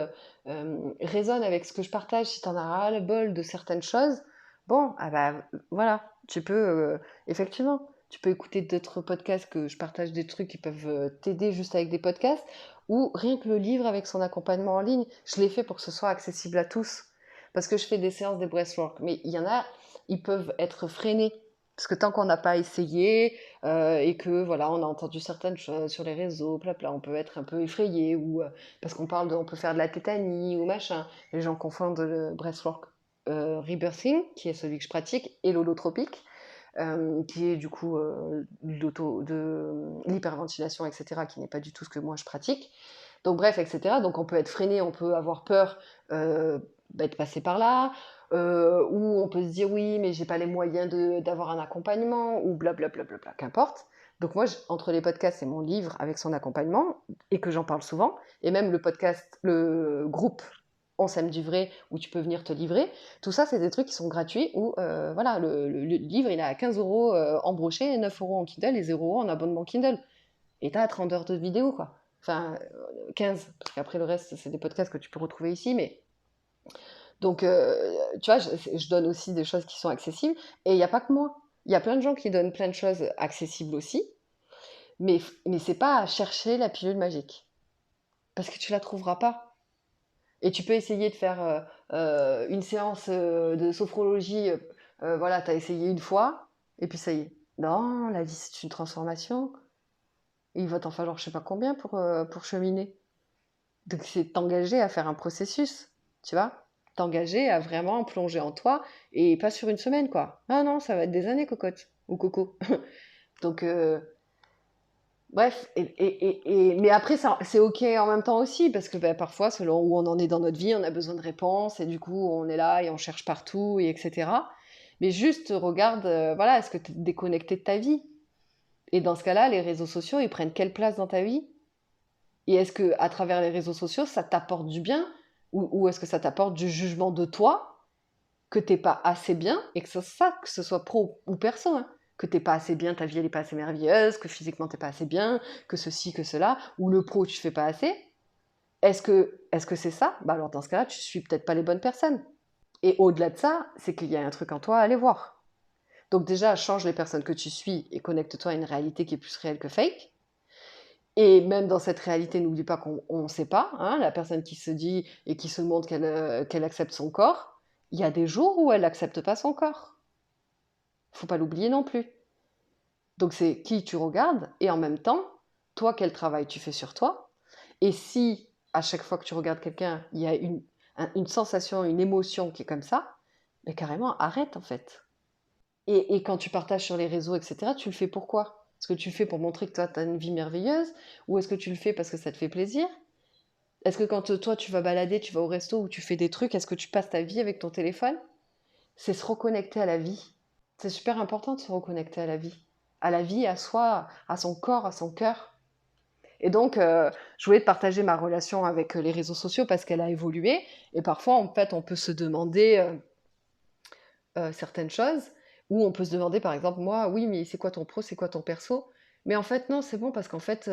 résonnes avec ce que je partage, si tu en as ras-le-bol de certaines choses, bon, ah bah voilà, tu peux effectivement, tu peux écouter d'autres podcasts que je partage des trucs qui peuvent t'aider juste avec des podcasts, ou rien que le livre avec son accompagnement en ligne. Je l'ai fait pour que ce soit accessible à tous, parce que je fais des séances de breathwork, mais il y en a, ils peuvent être freinés. Parce que tant qu'on n'a pas essayé, et que voilà, on a entendu certaines choses sur les réseaux, blabla, on peut être un peu effrayé ou parce qu'on parle de, on peut faire de la tétanie ou machin. Les gens confondent le breathwork rebirthing, qui est celui que je pratique, et l'holotropique, qui est du coup de l'hyperventilation, etc., qui n'est pas du tout ce que moi je pratique. Donc bref, etc. Donc on peut être freiné, on peut avoir peur de passer par là, ou on peut se dire oui, mais j'ai pas les moyens d'avoir un accompagnement, ou blablabla, qu'importe. Donc moi, entre les podcasts et mon livre avec son accompagnement, et que j'en parle souvent, et même le podcast, le groupe On s'aime du vrai, où tu peux venir te livrer, tout ça, c'est des trucs qui sont gratuits, où voilà, le livre, il est à 15 euros en brochet, 9 euros en Kindle et 0 euros en abonnement Kindle. Et t'as 30 heures de vidéo, quoi. Enfin, 15, parce qu'après le reste, c'est des podcasts que tu peux retrouver ici, mais donc, tu vois, je donne aussi des choses qui sont accessibles. Et il n'y a pas que moi. Il y a plein de gens qui donnent plein de choses accessibles aussi. Mais c'est pas à chercher la pilule magique. Parce que tu la trouveras pas. Et tu peux essayer de faire une séance de sophrologie. Voilà, tu as essayé une fois. Et puis ça y est. Non, la vie, c'est une transformation. Et il va t'en falloir je sais pas combien pour cheminer. Donc c'est t'engager à faire un processus. Tu vois? t'engager à vraiment plonger en toi et pas sur une semaine, quoi. Ah non, ça va être des années, cocotte ou coco. Donc, bref, mais après, ça, c'est OK en même temps aussi, parce que bah, parfois, selon où on en est dans notre vie, on a besoin de réponses, et du coup, on est là et on cherche partout, et etc. Mais juste regarde, voilà, est-ce que tu es déconnecté de ta vie? Et dans ce cas-là, les réseaux sociaux, ils prennent quelle place dans ta vie? Et est-ce que à travers les réseaux sociaux, ça t'apporte du bien? Ou est-ce que ça t'apporte du jugement de toi? Que t'es pas assez bien, et que ça, que ce soit pro ou perso, hein, que t'es pas assez bien, ta vie elle est pas assez merveilleuse, que physiquement t'es pas assez bien, que ceci, que cela, ou le pro tu fais pas assez, est-ce que c'est ça? Bah alors dans ce cas-là, tu suis peut-être pas les bonnes personnes. Et au-delà de ça, c'est qu'il y a un truc en toi à aller voir. Donc déjà, change les personnes que tu suis et connecte-toi à une réalité qui est plus réelle que fake. Et même dans cette réalité, n'oublie pas qu'on ne sait pas, hein, la personne qui se dit et qui se montre qu'elle accepte son corps, il y a des jours où elle n'accepte pas son corps. Faut pas l'oublier non plus. Donc c'est qui tu regardes et en même temps, toi, quel travail tu fais sur toi. Et si à chaque fois que tu regardes quelqu'un, il y a une sensation, une émotion qui est comme ça, mais carrément, arrête en fait. Et quand tu partages sur les réseaux, etc., tu le fais pourquoi? Est-ce que tu le fais pour montrer que toi, tu as une vie merveilleuse? Ou est-ce que tu le fais parce que ça te fait plaisir? Est-ce que quand toi, tu vas balader, tu vas au resto ou tu fais des trucs, est-ce que tu passes ta vie avec ton téléphone? C'est se reconnecter à la vie. C'est super important de se reconnecter à la vie, à soi, à son corps, à son cœur. Et donc, je voulais te partager ma relation avec les réseaux sociaux parce qu'elle a évolué. Et parfois, en fait, on peut se demander certaines choses, ou on peut se demander, par exemple, moi, oui, mais c'est quoi ton pro, c'est quoi ton perso? Mais en fait, non, c'est bon parce qu'en fait,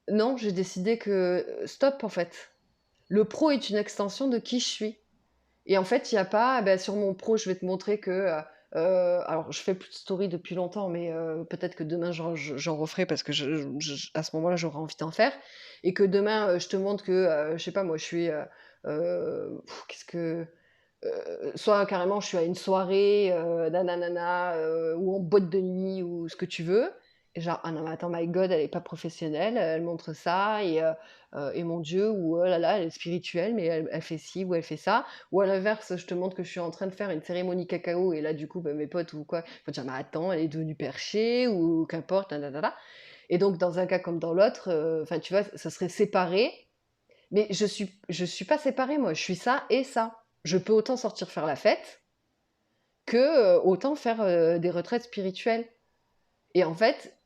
non, j'ai décidé que stop, en fait. Le pro est une extension de qui je suis. Et en fait, il y a pas, bah, sur mon pro, je vais te montrer que, alors je fais plus de story depuis longtemps, mais peut-être que demain j'en referai parce que à ce moment-là, j'aurai envie d'en faire. Et que demain, je te montre que, je sais pas moi, je suis, qu'est-ce que, soit carrément je suis à une soirée, nananana, ou en boîte de nuit ou ce que tu veux. Et genre: «Ah non mais attends, my God, elle est pas professionnelle, elle montre ça et mon Dieu» ou «Oh là là, elle est spirituelle, mais elle fait ci ou elle fait ça». Ou à l'inverse, je te montre que je suis en train de faire une cérémonie cacao et là du coup, bah, mes potes ou quoi, ils vont dire: «Mais attends, elle est devenue perchée» ou qu'importe, na. Et donc dans un cas comme dans l'autre, enfin tu vois, ça serait séparé, mais je suis pas séparée moi, je suis ça et ça. Je peux autant sortir faire la fête que, autant faire, des retraites spirituelles. Et en fait,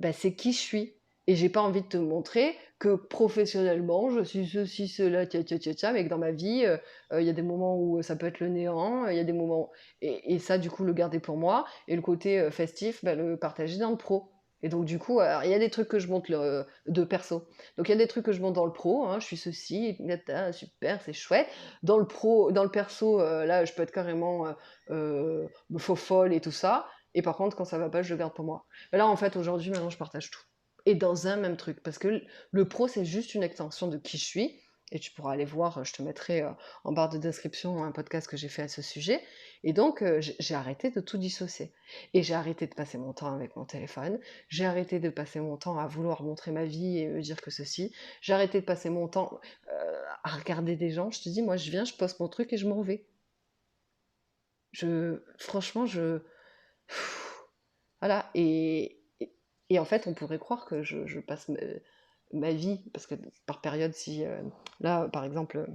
bah, c'est qui je suis. Et j'ai pas envie de te montrer que professionnellement, je suis ceci, cela, tia tia tia tia, mais que dans ma vie, il y a des moments où ça peut être le néant, il y a des moments et ça du coup le garder pour moi et le côté, festif, bah, le partager dans le pro. Et donc du coup, alors il y a des trucs que je monte de perso. Donc il y a des trucs que je monte dans le pro, hein, je suis ceci, gna super, c'est chouette. Dans le perso, là, je peux être carrément, faux folle et tout ça. Et par contre, quand ça va pas, je le garde pour moi. Mais là, en fait, aujourd'hui, maintenant, je partage tout. Et dans un même truc. Parce que le pro, c'est juste une extension de qui je suis. Et tu pourras aller voir, je te mettrai en barre de description un podcast que j'ai fait à ce sujet. Et donc, j'ai arrêté de tout dissocier. Et j'ai arrêté de passer mon temps avec mon téléphone. J'ai arrêté de passer mon temps à vouloir montrer ma vie et me dire que ceci. J'ai arrêté de passer mon temps à regarder des gens. Je te dis, moi, je viens, je poste mon truc et je m'en vais. Franchement, voilà. Et en fait, on pourrait croire que je passe ma vie, parce que par période, si là, par exemple,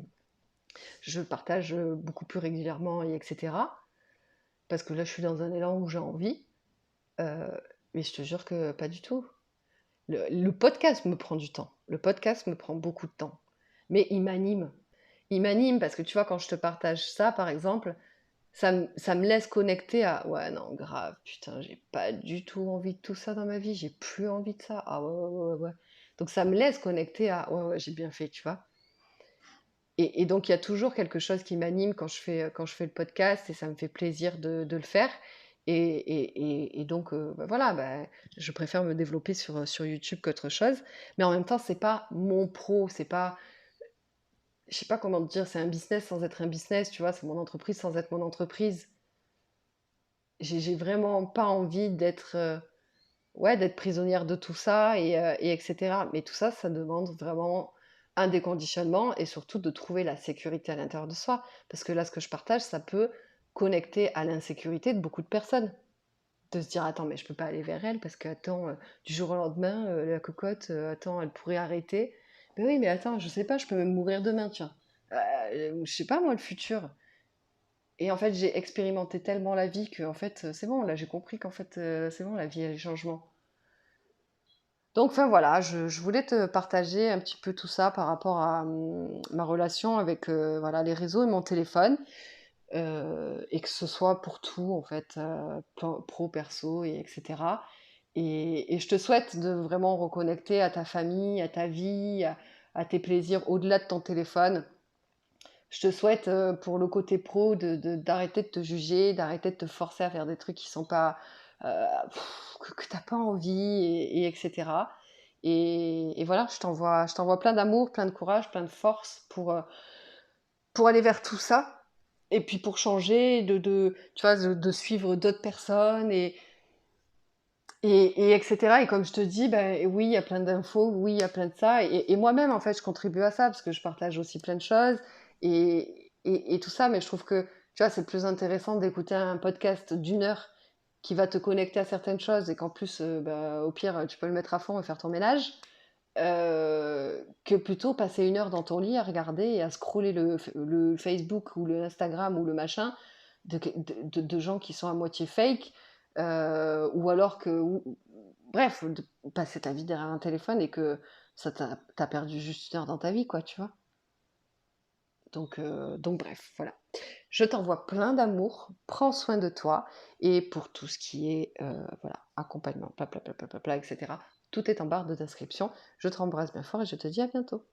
je partage beaucoup plus régulièrement, et etc. Parce que là, je suis dans un élan où j'ai envie. euh, mais je te jure que pas du tout. Le podcast me prend du temps. Le podcast me prend beaucoup de temps. Mais il m'anime. Il m'anime parce que tu vois, quand je te partage ça, par exemple, ça me laisse connecter à ouais, non, grave, putain, j'ai pas du tout envie de tout ça dans ma vie, j'ai plus envie de ça. Ah ouais, ouais, ouais, ouais. Donc ça me laisse connecter à ouais, ouais, j'ai bien fait, tu vois. Et donc il y a toujours quelque chose qui m'anime quand je fais le podcast et ça me fait plaisir de le faire. Et donc bah voilà, bah, je préfère me développer sur YouTube qu'autre chose. Mais en même temps, c'est pas mon pro, c'est pas, je sais pas comment te dire, c'est un business sans être un business, tu vois, c'est mon entreprise sans être mon entreprise. J'ai vraiment pas envie d'être ouais, d'être prisonnière de tout ça et etc. Mais tout ça, ça demande vraiment. un déconditionnement et surtout de trouver la sécurité à l'intérieur de soi. Parce que là, ce que je partage, ça peut connecter à l'insécurité de beaucoup de personnes. De se dire: «Attends, mais je peux pas aller vers elle parce que attends, du jour au lendemain, la cocotte, attends, elle pourrait arrêter». Mais oui, mais attends, je sais pas, je peux même mourir demain, tiens. Je sais pas moi, le futur. Et en fait, j'ai expérimenté tellement la vie que en fait, c'est bon, là, j'ai compris qu'en fait, c'est bon, la vie, elle a les changements. Donc enfin voilà, je voulais te partager un petit peu tout ça par rapport à, ma relation avec, voilà, les réseaux et mon téléphone, et que ce soit pour tout en fait, pro, perso et etc. Et je te souhaite de vraiment reconnecter à ta famille, à ta vie, à tes plaisirs au-delà de ton téléphone. Je te souhaite, pour le côté pro d'arrêter de te juger, d'arrêter de te forcer à faire des trucs qui sont pas, heu, que tu pas envie et etc. Et voilà, je t'envoie plein d'amour, plein de courage, plein de force pour aller vers tout ça et puis pour changer, tu vois, de suivre d'autres personnes et etc. Et comme je te dis, ben oui, il y a plein d'infos, oui, il y a plein de ça. Et moi-même, en fait, je contribue à ça parce que je partage aussi plein de choses et tout ça. Mais je trouve que, tu vois, c'est plus intéressant d'écouter un podcast d'une heure qui va te connecter à certaines choses et qu'en plus, bah, au pire, tu peux le mettre à fond et faire ton ménage, que plutôt passer une heure dans ton lit à regarder et à scroller le Facebook ou le Instagram ou le machin de gens qui sont à moitié fake, ou alors que, bref, de passer ta vie derrière un téléphone et que t'as perdu juste une heure dans ta vie, quoi, tu vois. Donc bref, voilà. Je t'envoie plein d'amour, prends soin de toi et pour tout ce qui est voilà, accompagnement, etc. Tout est en barre de description. Je t'embrasse bien fort et je te dis à bientôt.